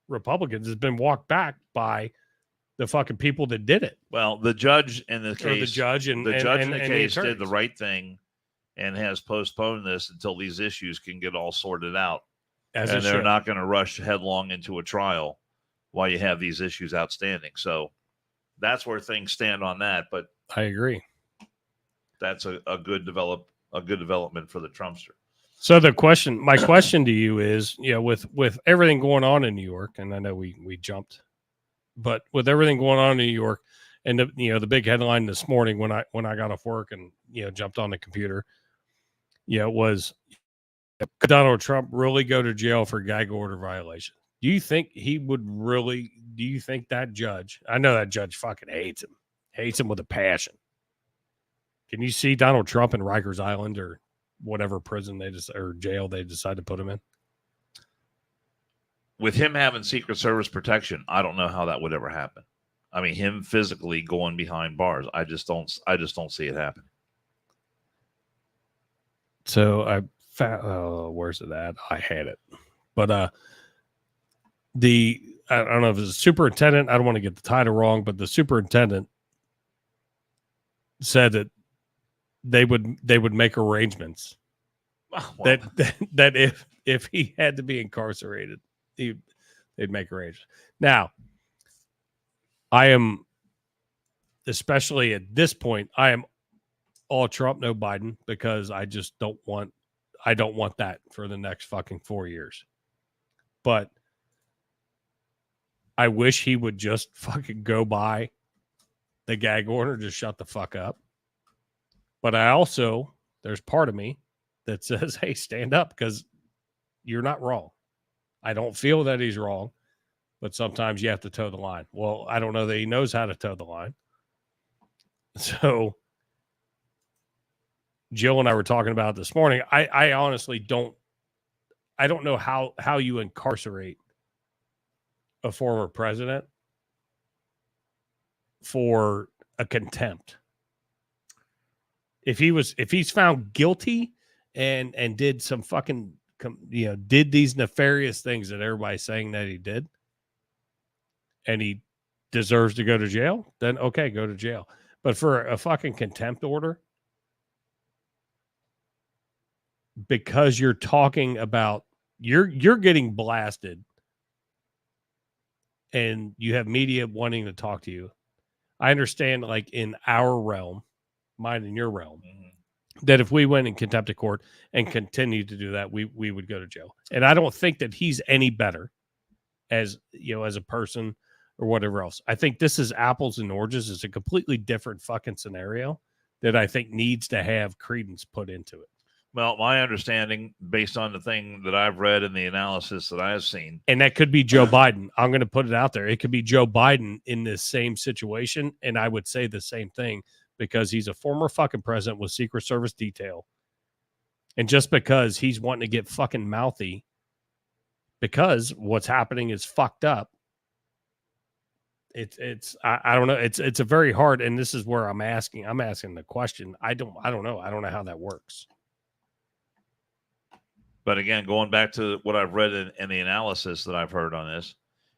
Republicans. It's been walked back by the fucking people that did it. Well, the judge in the case, the judge in the case did the right thing and has postponed this until these issues can get all sorted out. And they're not going to rush headlong into a trial while you have these issues outstanding. So that's where things stand on that. But I agree. That's a good development for the Trumpster. So my question to you is, with everything going on in New York, and I know we jumped, but with everything going on in New York, and the big headline this morning when I got off work and jumped on the computer, was, could Donald Trump really go to jail for gag order violation? Do you think he would really? Do you think that judge? I know that judge fucking hates him with a passion. Can you see Donald Trump in Rikers Island or whatever prison or jail they decide to put him in? With him having Secret Service protection, I don't know how that would ever happen. I mean, him physically going behind bars, I just don't see it happen. So where's it at? I had it, but I don't know if it's a superintendent. I don't want to get the title wrong, but the superintendent said that they would make arrangements that if he had to be incarcerated, they'd make arrangements. Now, I am, especially at this point, I am all Trump, no Biden, because I just don't want that for the next fucking 4 years. But I wish he would just fucking go by the gag order, just shut the fuck up. But there's part of me that says, hey, stand up, because you're not wrong. I don't feel that he's wrong, but sometimes you have to toe the line. Well, I don't know that he knows how to toe the line. So Jill and I were talking about it this morning. I honestly don't know how you incarcerate a former president for a contempt. If he's found guilty and did some fucking, did these nefarious things that everybody's saying that he did, and he deserves to go to jail, then okay, go to jail. But for a fucking contempt order, because you're talking about, you're getting blasted and you have media wanting to talk to you. I understand, like, in our realm, mine and your realm, that if we went in contempt of court and continued to do that, we would go to jail. And I don't think that he's any better as a person or whatever else. I think this is apples and oranges. It's a completely different fucking scenario that I think needs to have credence put into it. Well, my understanding, based on the thing that I've read and the analysis that I've seen, and that could be Joe Biden. I'm going to put it out there. It could be Joe Biden in this same situation, and I would say the same thing, because he's a former fucking president with Secret Service detail. And just because he's wanting to get fucking mouthy because what's happening is fucked up, I don't know. It's a very hard, and this is where I'm asking the question. I don't know. I don't know how that works. But again, going back to what I've read in the analysis that I've heard on this,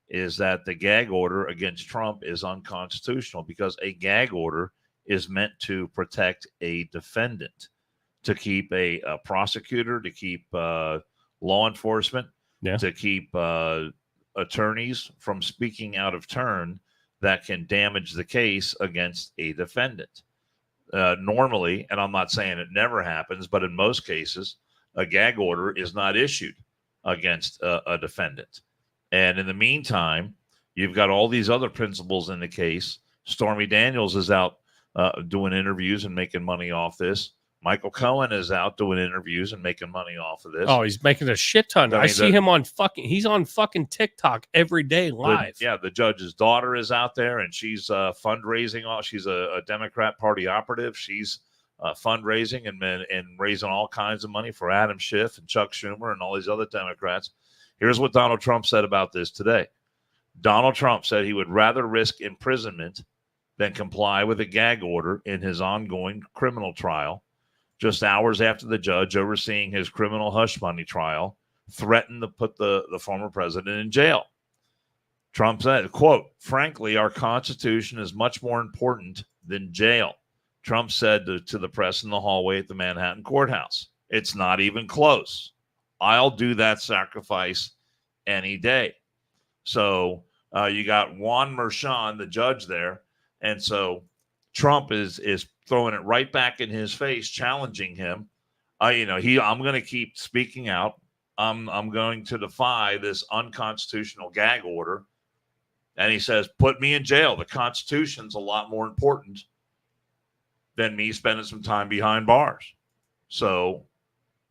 is that the gag order against Trump is unconstitutional because a gag order is meant to protect a defendant, to keep a prosecutor, to keep law enforcement, to keep attorneys from speaking out of turn that can damage the case against a defendant. Normally, and I'm not saying it never happens, but in most cases, a gag order is not issued against a defendant. And in the meantime, you've got all these other principles in the case. Stormy Daniels is out doing interviews and making money off this. Michael Cohen is out doing interviews and making money off of this. Oh, he's making a shit ton. I see him on he's on fucking TikTok every day live. The judge's daughter is out there and she's fundraising. She's a Democrat Party operative. She's fundraising and raising all kinds of money for Adam Schiff and Chuck Schumer and all these other Democrats. Here's what Donald Trump said about this today. Donald Trump said he would rather risk imprisonment than comply with a gag order in his ongoing criminal trial, just hours after the judge overseeing his criminal hush money trial threatened to put the former president in jail. Trump said, quote, "Frankly, our Constitution is much more important than jail," Trump said to the press in the hallway at the Manhattan courthouse. "It's not even close. I'll do that sacrifice any day." So you got Juan Merchan, the judge there. And so Trump is throwing it right back in his face, challenging him. I'm going to keep speaking out. I'm going to defy this unconstitutional gag order. And he says, put me in jail. The Constitution's a lot more important than me spending some time behind bars. So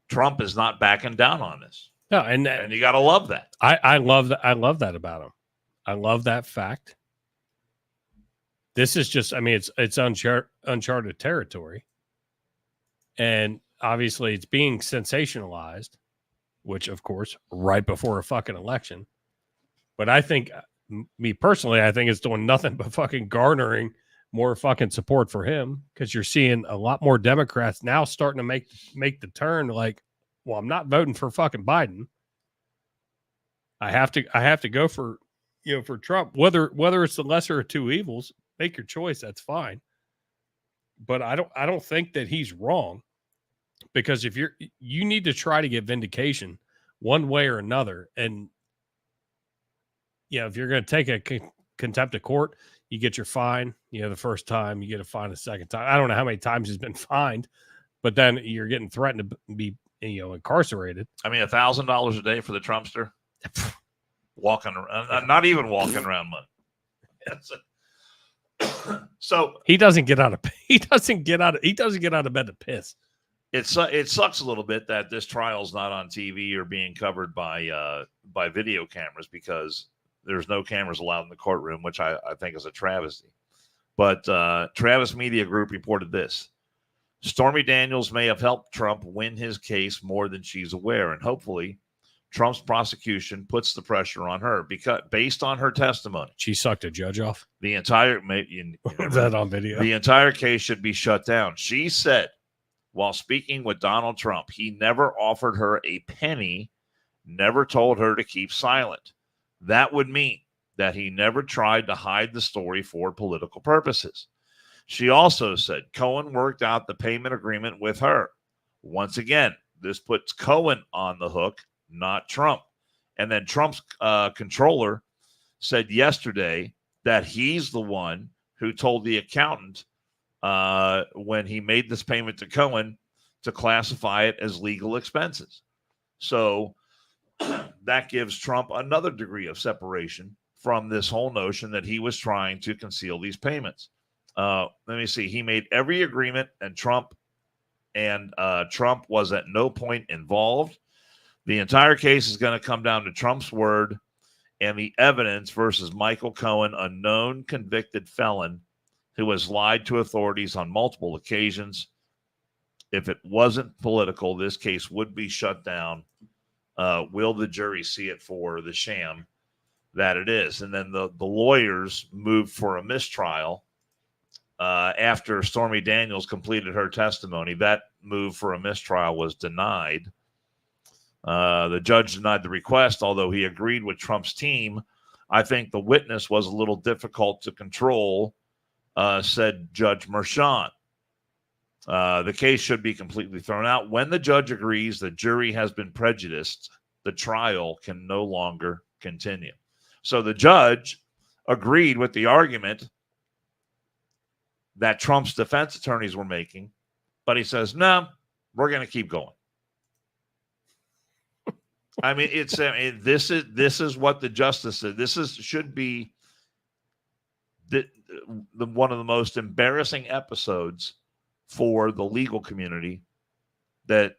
Trump is not backing down on this. No, and you got to love that. I love that. I love that about him. I love that fact. This is just, it's uncharted territory. And obviously it's being sensationalized, which of course, right before a fucking election. But I think, me personally, I think it's doing nothing but fucking garnering more fucking support for him, because you're seeing a lot more Democrats now starting to make the turn like, well, I'm not voting for fucking Biden. I have to go for Trump, whether it's the lesser of two evils. Make your choice. That's fine. But I don't think that he's wrong, because if you need to try to get vindication one way or another. And if you're going to take a contempt of court, you get your fine, the first time, you get a fine the second time. I don't know how many times he's been fined, but then you're getting threatened to be, incarcerated. $1,000 a day for the Trumpster. Walking around, not even walking around money. So he doesn't get out of bed to piss. It sucks a little bit that this trial's not on TV or being covered by video cameras, because there's no cameras allowed in the courtroom, which I think is a travesty. But Travis Media Group reported this: Stormy Daniels may have helped Trump win his case more than she's aware, and hopefully Trump's prosecution puts the pressure on her, because based on her testimony, she sucked a judge off. The entire that on video. The entire case should be shut down. She said, while speaking with Donald Trump, he never offered her a penny, never told her to keep silent. That would mean that he never tried to hide the story for political purposes. She also said Cohen worked out the payment agreement with her. Once again, this puts Cohen on the hook, not Trump. And then Trump's controller said yesterday that he's the one who told the accountant when he made this payment to Cohen to classify it as legal expenses. So that gives Trump another degree of separation from this whole notion that he was trying to conceal these payments. Let me see. He made every agreement, and Trump was at no point involved. The entire case is going to come down to Trump's word and the evidence versus Michael Cohen, a known convicted felon who has lied to authorities on multiple occasions. If it wasn't political, this case would be shut down. Will the jury see it for the sham that it is. And then the lawyers moved for a mistrial after Stormy Daniels completed her testimony. That move for a mistrial was denied. The judge denied the request, although he agreed with Trump's team. I think the witness was a little difficult to control, said Judge Merchan. The case should be completely thrown out. When the judge agrees the jury has been prejudiced, the trial can no longer continue. So the judge agreed with the argument that Trump's defense attorneys were making, but he says, no, we're going to keep going. I mean, this is what the justice said. Should be the one of the most embarrassing episodes for the legal community. That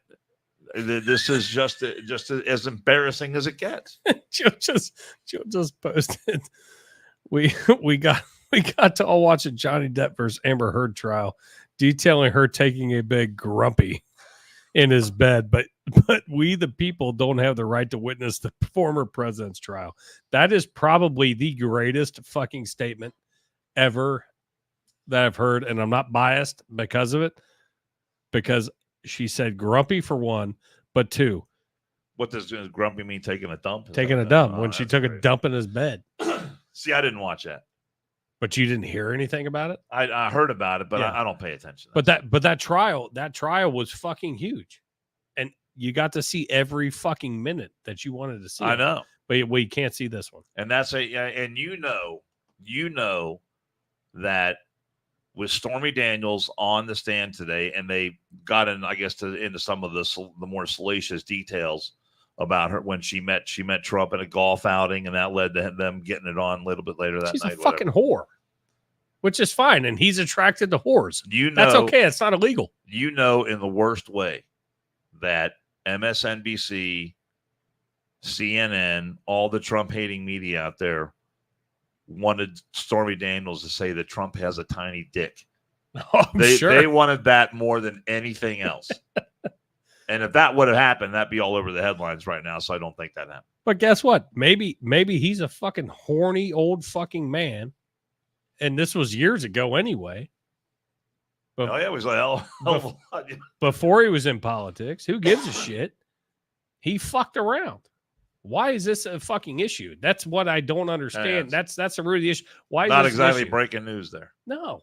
this is just as embarrassing as it gets. Joe just posted. We got to all watch a Johnny Depp versus Amber Heard trial, detailing her taking a big grumpy in his bed, but we the people don't have the right to witness the former president's trial. That is probably the greatest fucking statement ever that I've heard, and I'm not biased because of it, because she said grumpy for one, but two. What does grumpy mean? Taking a dump? Taking a dump when she took a dump in his bed. See, I didn't watch that. But you didn't hear anything about it? I heard about it, but yeah. I don't pay attention. But that trial was fucking huge. And you got to see every fucking minute that you wanted to see. I know. But we can't see this one. And and you know that with Stormy Daniels on the stand today, and they got in, I guess, into some of the more salacious details about her when she met Trump at a golf outing, and that led to them getting it on a little bit later that night. She's a fucking whore, which is fine, and he's attracted to whores. That's okay. It's not illegal. You know, in the worst way, that MSNBC, CNN, all the Trump-hating media out there wanted Stormy Daniels to say that Trump has a tiny dick. Oh, They wanted that more than anything else. And if that would have happened, that'd be all over the headlines right now. So I don't think that happened. But guess what? Maybe he's a fucking horny old fucking man. And this was years ago anyway. But, it was a hell of a lot. Before he was in politics, who gives a shit? He fucked around. Why is this a fucking issue? That's what I don't understand. That's the root of the issue. Why is not this exactly breaking news there? No,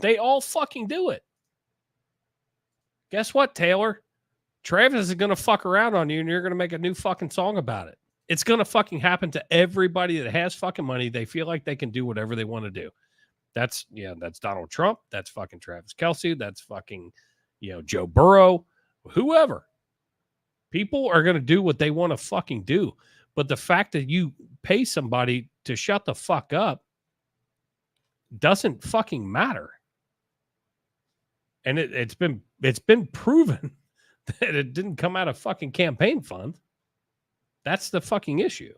they all fucking do it. Guess what, Taylor? Travis is going to fuck around on you, and you're going to make a new fucking song about it. It's going to fucking happen to everybody that has fucking money. They feel like they can do whatever they want to do. That's Donald Trump. That's fucking Travis Kelce. That's fucking, Joe Burrow, whoever. People are going to do what they want to fucking do. But the fact that you pay somebody to shut the fuck up doesn't fucking matter. And it's been proven that it didn't come out of fucking campaign fund. That's the fucking issue.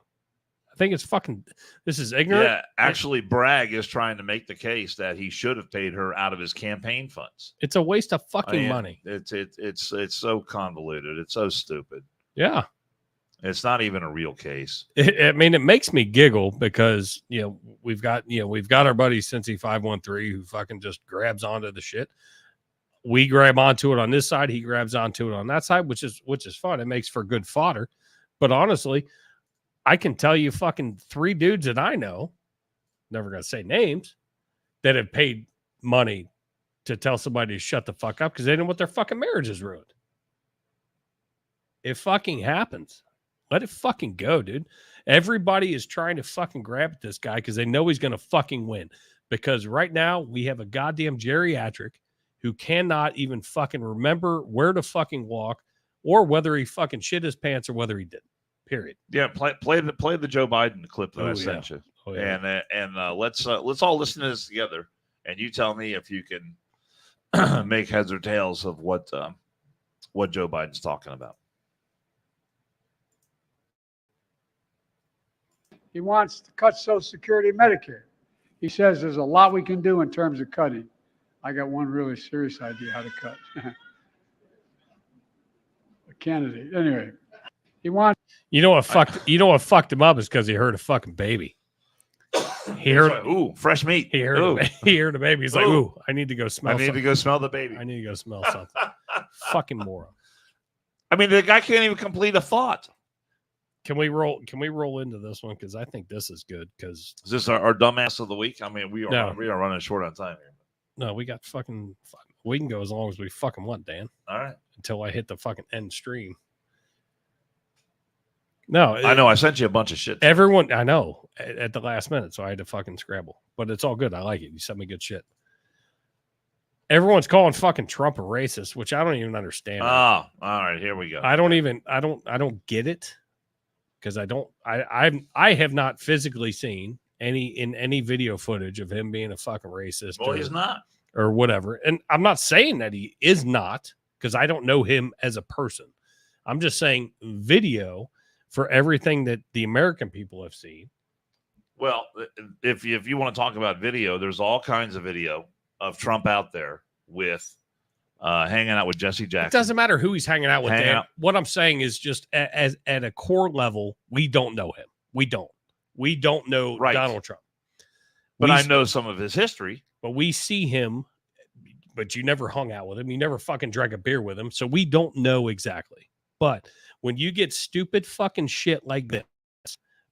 I think it's fucking, this is ignorant. Yeah, actually, Bragg is trying to make the case that he should have paid her out of his campaign funds. It's a waste of fucking money. It's so convoluted. It's so stupid. Yeah. It's not even a real case. It makes me giggle because, we've got our buddy Cincy 513 who fucking just grabs onto the shit. We grab onto it on this side. He grabs onto it on that side, which is fun. It makes for good fodder. But honestly, I can tell you fucking 3 dudes that I know, never going to say names, that have paid money to tell somebody to shut the fuck up because they didn't want their fucking marriages ruined. It fucking happens. Let it fucking go, dude. Everybody is trying to fucking grab at this guy because they know he's going to fucking win. Because right now we have a goddamn geriatric who cannot even fucking remember where to fucking walk or whether he fucking shit his pants or whether he didn't. Period. Yeah, play the Joe Biden clip that I sent you. Oh, yeah. And let's all listen to this together, and you tell me if you can make heads or tails of what Joe Biden's talking about. He wants to cut Social Security and Medicare. He says there's a lot we can do in terms of cutting. I got one really serious idea how to cut. A candidate. Anyway, He wants. You know what fucked him up is because he heard a fucking baby. He heard, like, ooh, fresh meat. he heard, Ooh. he heard a baby. He's like, Ooh. ooh, I need to go smell I need something. to go smell the baby. I need to go smell something. Fucking moron. I mean, the guy can't even complete a thought. Can we roll into this one? Because I think this is good. Because Is this our dumbass of the week? I mean, we are No. running short on time here. no, we got fucking. We can go as long as we fucking want, Dan. All right. Until I hit the fucking end stream. No, I know. I sent you a bunch of shit. Everyone, I know at the last minute, so I had to fucking scramble. But it's all good. I like it. You sent me good shit. Everyone's calling fucking Trump a racist, which I don't even understand. Oh, all right. Here we go. I don't get it because I have not physically seen any video footage of him being a fucking racist. Well, he's not. Or whatever. And I'm not saying that he is not because I don't know him as a person. I'm just saying video for everything that the American people have seen. Well, if you want to talk about video, there's all kinds of video of Trump out there with hanging out with Jesse Jackson. It doesn't matter who he's hanging out with. Dan. What I'm saying is just as at a core level, we don't know him. We don't know Donald Trump. But I know some of his history. But we see him, but you never hung out with him. You never fucking drank a beer with him. So we don't know exactly. But when you get stupid fucking shit like this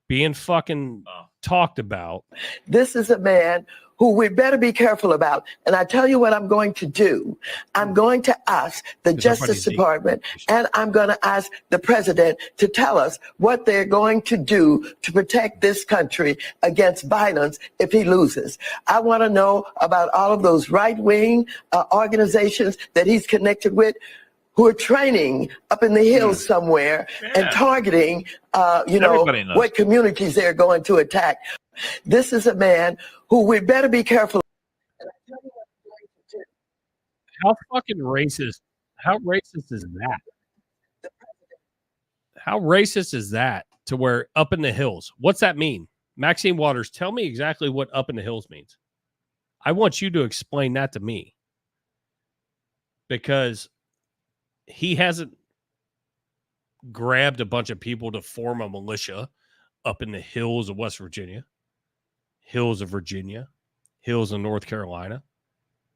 being fucking talked about. This is a man who we better be careful about. And I tell you what I'm going to do. I'm going to ask the Justice Department and I'm going to ask the president to tell us what they're going to do to protect this country against violence if he loses. I want to know about all of those right-wing organizations that he's connected with who are training up in the hills somewhere and targeting, what communities they're going to attack. This is a man who we better be careful. How fucking racist? How racist is that? How racist is that to where up in the hills? What's that mean? Maxine Waters, tell me exactly what up in the hills means. I want you to explain that to me. Because he hasn't grabbed a bunch of people to form a militia up in the hills of West Virginia, hills of Virginia, hills of North Carolina.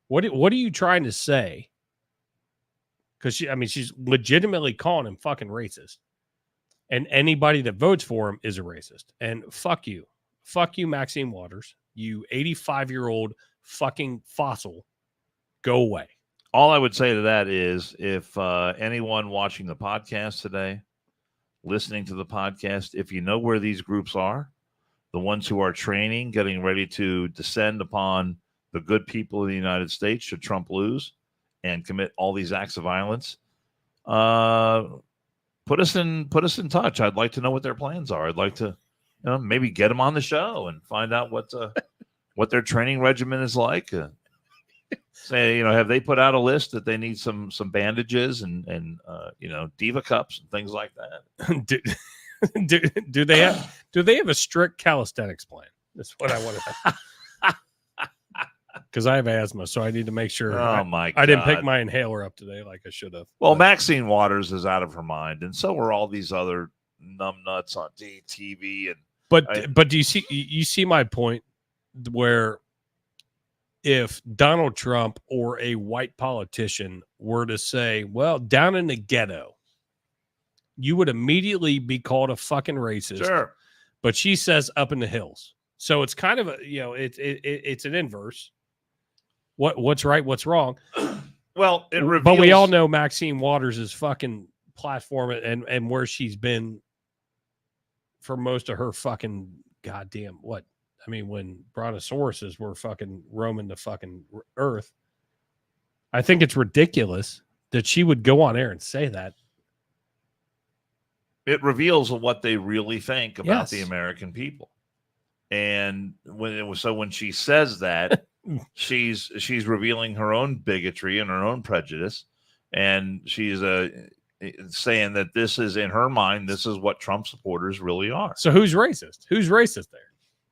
What are you trying to say? Because she's legitimately calling him fucking racist. And anybody that votes for him is a racist. And fuck you. Fuck you, Maxine Waters. You 85-year-old fucking fossil. Go away. All I would say to that is if anyone watching the podcast today, listening to the podcast, if you know where these groups are, the ones who are training, getting ready to descend upon the good people of the United States should Trump lose and commit all these acts of violence, put us in touch. I'd like to know what their plans are. I'd like to maybe get them on the show and find out what their training regimen is like. Say, have they put out a list that they need some bandages and Diva cups and things like that? do they have a strict calisthenics plan? That's what I want to. Because I have asthma, so I need to make sure. Oh my God. I didn't pick my inhaler up today like I should have. Well, Maxine Waters is out of her mind, and so are all these other numbnuts on TV. And but do you see my point where if Donald Trump or a white politician were to say, well, down in the ghetto, you would immediately be called a fucking racist. Sure. But she says up in the hills. So it's kind of it's an inverse. What's right, what's wrong. Well, but we all know Maxine Waters' fucking platform and where she's been for most of her fucking goddamn when brontosauruses were fucking roaming the fucking earth. I think it's ridiculous that she would go on air and say that. It reveals what they really think about the American people. And when she says that, she's revealing her own bigotry and her own prejudice, and she's saying that this is, in her mind, this is what Trump supporters really are. So who's racist? Who's racist there?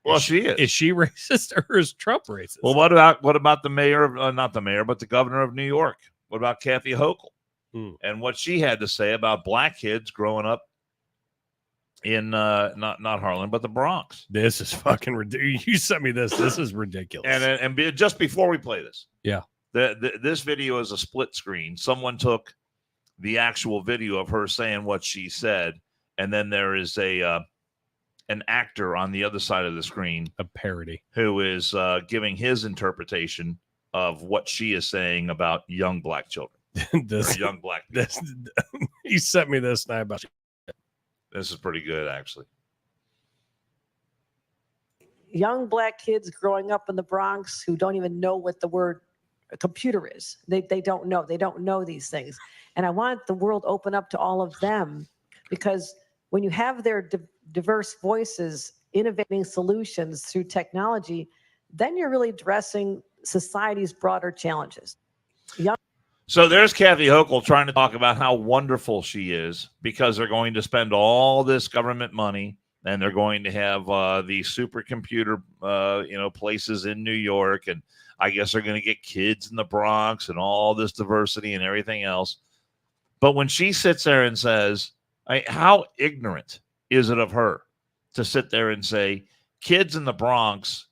Well, she is. Is she racist or is Trump racist? Well, what about the mayor of not the mayor, but the governor of New York? What about Kathy Hochul and what she had to say about black kids growing up in not Harlem, but the Bronx. This is fucking ridiculous. You sent me this. This is ridiculous. Just before we play this, yeah, this video is a split screen. Someone took the actual video of her saying what she said, and then there is an actor on the other side of the screen, a parody, who is giving his interpretation of what she is saying about young black children. this young black people. He sent me this night about. This is pretty good, actually. Young black kids growing up in the Bronx who don't even know what the word computer is. They don't know. They don't know these things. And I want the world open up to all of them, because when you have their diverse voices innovating solutions through technology, then you're really addressing society's broader challenges. So there's Kathy Hochul trying to talk about how wonderful she is because they're going to spend all this government money and they're going to have the supercomputer, places in New York. And I guess they're going to get kids in the Bronx and all this diversity and everything else. But when she sits there and says, how ignorant is it of her to sit there and say, kids in the Bronx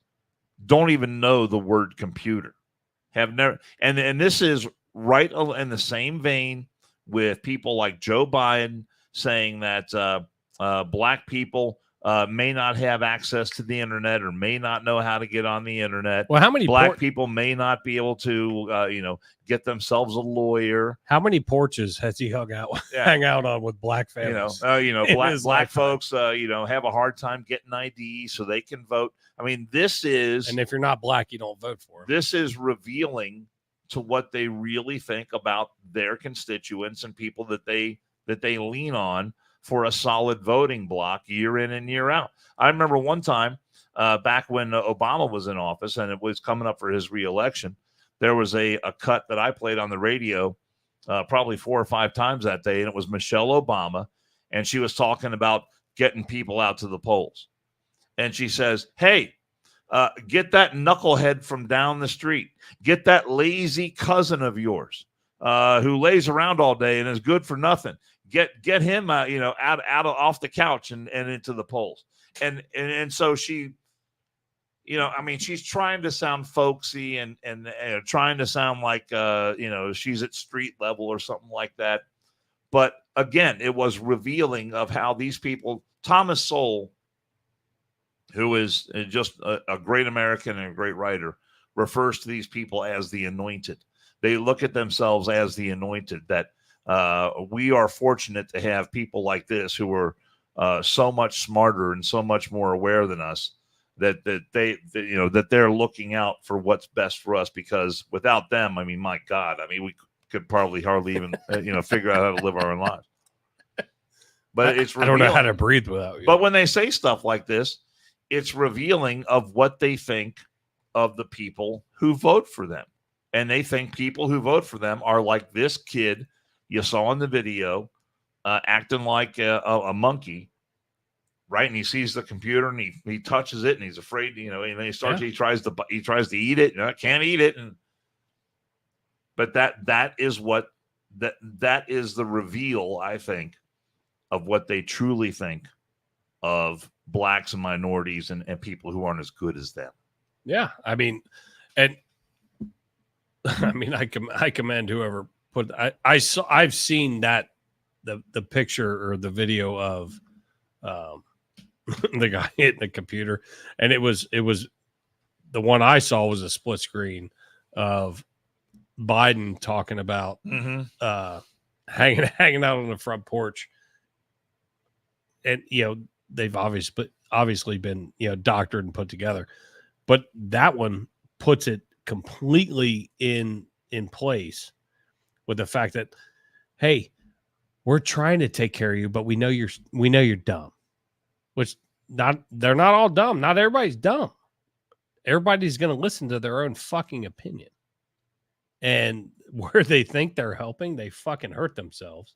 don't even know the word computer, have never. And this is right in the same vein with people like Joe Biden saying that black people may not have access to the internet or may not know how to get on the internet. Well, how many black people may not be able to, get themselves a lawyer? How many porches has he hung out on with black families? Black folks, have a hard time getting ID so they can vote. I mean, this is, and if you're not black, you don't vote for him. This is revealing to what they really think about their constituents and people that they lean on for a solid voting block year in and year out. I remember one time back when Obama was in office and it was coming up for his reelection, there was a cut that I played on the radio probably 4 or 5 times that day, and it was Michelle Obama, and she was talking about getting people out to the polls. And she says, hey, get that knucklehead from down the street. Get that lazy cousin of yours who lays around all day and is good for nothing. Get him out off the couch and into the polls. And so she, she's trying to sound folksy and trying to sound like she's at street level or something like that. But again, it was revealing of how these people, Thomas Sowell, who is just a great American and a great writer, refers to these people as the anointed. They look at themselves as the anointed, that we are fortunate to have people like this who are so much smarter and so much more aware than us, that they're looking out for what's best for us, because without them, I mean, my God, we could probably hardly even, figure out how to live our own lives. But it's revealing. I don't know how to breathe without you. But when they say stuff like this, it's revealing of what they think of the people who vote for them. And they think people who vote for them are like this kid you saw in the video, acting like a monkey, right? And he sees the computer and he touches it and he's afraid, and then he tries to eat it and can't eat it. But that is the reveal, I think, of what they truly think of blacks and minorities and people who aren't as good as them. Yeah. I commend whoever put, I've seen that the picture or the video of the guy hitting the computer, and it was the one I saw was a split screen of Biden talking about hanging out on the front porch, and they've obviously been doctored and put together, but that one puts it completely in place with the fact that, hey, we're trying to take care of you, but we know you're dumb. Which they're not all dumb. Not everybody's dumb. Everybody's going to listen to their own fucking opinion. And where they think they're helping, they fucking hurt themselves.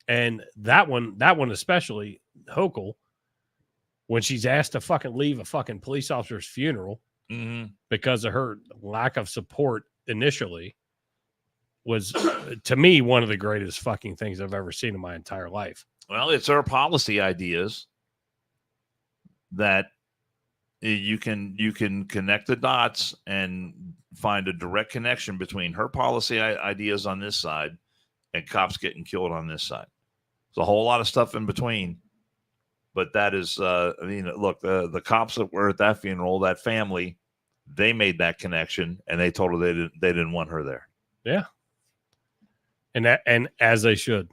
And that one especially, Hochul, when she's asked to fucking leave a fucking police officer's funeral because of her lack of support initially, was to me one of the greatest fucking things I've ever seen in my entire life. Well, it's her policy ideas that you can connect the dots and find a direct connection between her policy ideas on this side and cops getting killed on this side. There's a whole lot of stuff in between, but that is, I mean, look, the cops that were at that funeral, that family, they made that connection, and they told her they didn't want her there. Yeah, and as they should,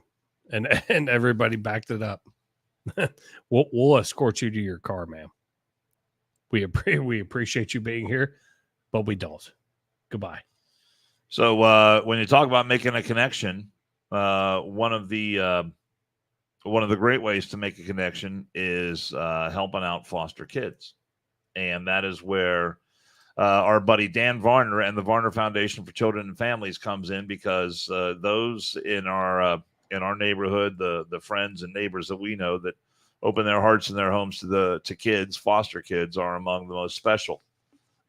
and everybody backed it up. We'll escort you to your car, ma'am. We appreciate you being here, but we don't. Goodbye. So when you talk about making a connection, one of the great ways to make a connection is helping out foster kids, and that is where our buddy Dan Varner and the Varner Foundation for Children and Families comes in, because those in our neighborhood, the friends and neighbors that we know that open their hearts and their homes to kids, foster kids, are among the most special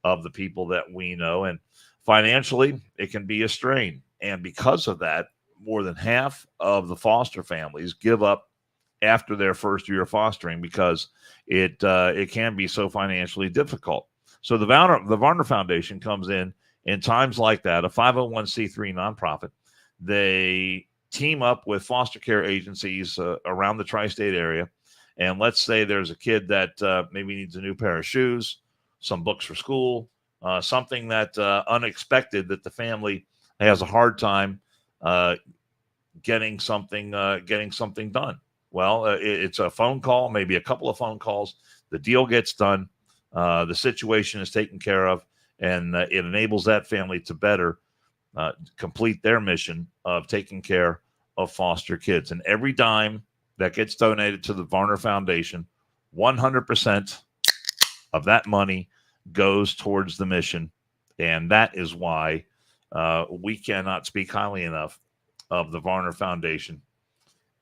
of the people that we know. And financially, it can be a strain. And because of that, more than half of the foster families give up after their first year of fostering, because it can be so financially difficult. So the Varner Foundation comes in times like that, a 501c3 nonprofit. They team up with foster care agencies around the tri-state area. And let's say there's a kid that maybe needs a new pair of shoes, some books for school, something that unexpected, that the family has a hard time getting something done. Well, it's a phone call, maybe a couple of phone calls. The deal gets done. The situation is taken care of, and it enables that family to better complete their mission of taking care of foster kids. And every dime that gets donated to the Varner Foundation, 100% of that money goes towards the mission. And that is why we cannot speak highly enough of the Varner Foundation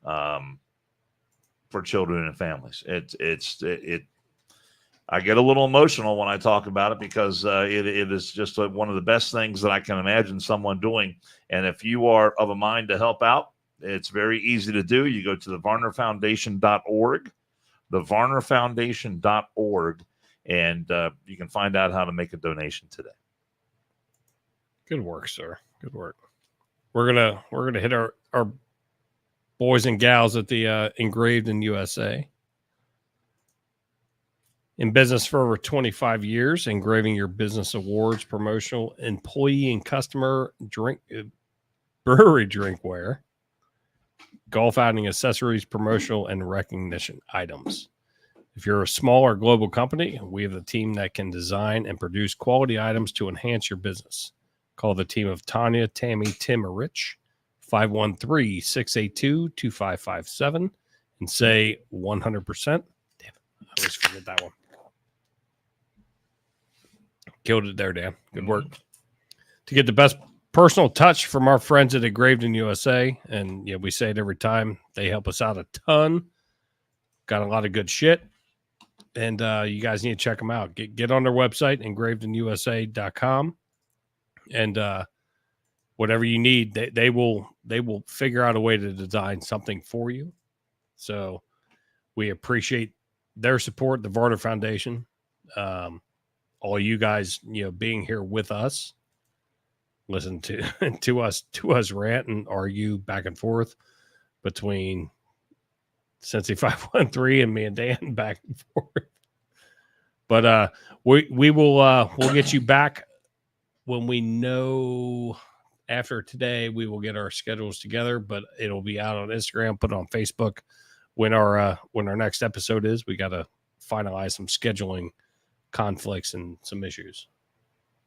for children and families. I get a little emotional when I talk about it, because it is just one of the best things that I can imagine someone doing. And if you are of a mind to help out, it's very easy to do. You go to the varnerfoundation.org, thevarnerfoundation.org, and you can find out how to make a donation today. Good work, sir. Good work. We're gonna hit our boys and gals at the Engraved in USA. In business for over 25 years, engraving your business awards, promotional, employee and customer brewery drinkware, golf outing accessories, promotional, and recognition items. If you're a small or global company, we have a team that can design and produce quality items to enhance your business. Call the team of Tanya, Tammy, Tim, or Rich, 513-682-2557, and say 100%. Damn it, I always forget that one. Killed it there, Dan. Good work. To get the best personal touch from our friends at Engraved in USA, and we say it every time, they help us out a ton. Got a lot of good shit, and you guys need to check them out. Get on their website, engravedinusa.com, and whatever you need, they will figure out a way to design something for you. So we appreciate their support, the Varner Foundation. All you guys, being here with us, listen to us rant and argue back and forth between Cincy 513 and me and Dan back and forth. But we will we'll get you back when we know. After today, we will get our schedules together, but it'll be out on Instagram, put it on Facebook when our next episode is. We got to finalize some scheduling conflicts and some issues.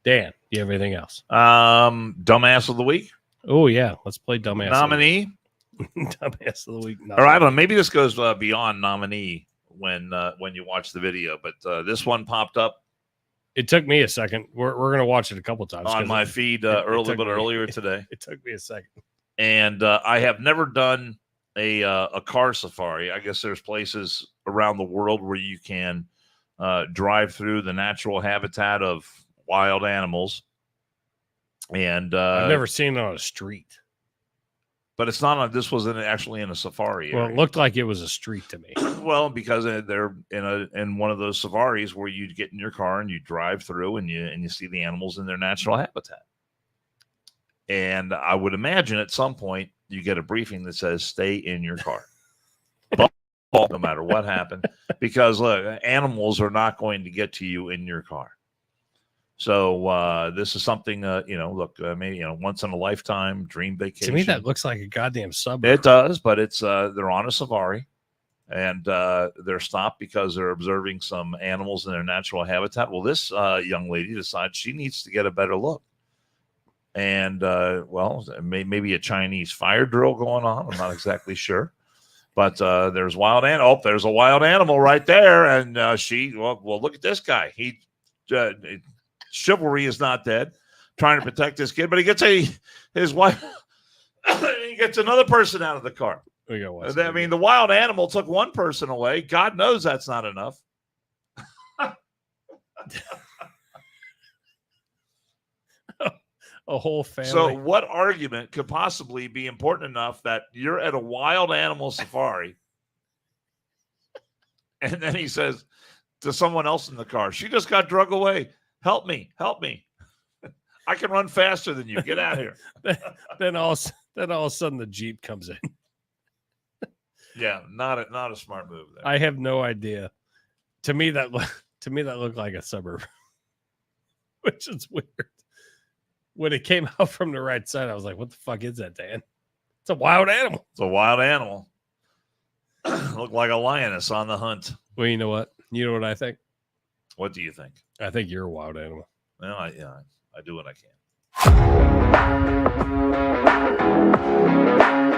Dan, do you have anything else? Dumbass of the week. Oh yeah, let's play dumbass Nominee. Dumbass of the week. Or I don't know. Maybe this goes beyond nominee when you watch the video, but this one popped up. It took me a second. We're gonna watch it a couple times on my feed earlier today. It took me a second. And I have never done a car safari. I guess there's places around the world where you can drive through the natural habitat of wild animals. And I've never seen it on a street. but it's not on. This wasn't actually in a safari Well, area. it looked like it was a street to me. Well, because they're in one of those safaris where you get in your car and you drive through and you see the animals in their natural habitat. And I would imagine at some point you get a briefing that says stay in your car, no matter what happened, because look, animals are not going to get to you in your car. So this is something look, maybe once in a lifetime dream vacation. To me, that looks like a goddamn suburb. It does, but it's they're on a safari, and they're stopped because they're observing some animals in their natural habitat. Well, this young lady decides she needs to get a better look, and maybe a Chinese fire drill going on. I'm not exactly sure, but there's there's a wild animal right there, and look at this guy. He chivalry is not dead, trying to protect this kid, but he gets his wife. He gets another person out of the car. I mean, the wild animal took one person away. God knows that's not enough. A whole family. So what argument could possibly be important enough that you're at a wild animal safari and then he says to someone else in the car, she just got drug away. Help me. I can run faster than you. Get out of here. then all of a sudden the Jeep comes in. Yeah, not a smart move there. I have no idea. To me, that looked like a suburb, which is weird. When it came out from the right side, I was like, "What the fuck is that, Dan? It's a wild animal." It's a wild animal. Looked like a lioness on the hunt. Well, you know what? You know what I think? What do you think? I think you're a wild animal. Well, I do what I can.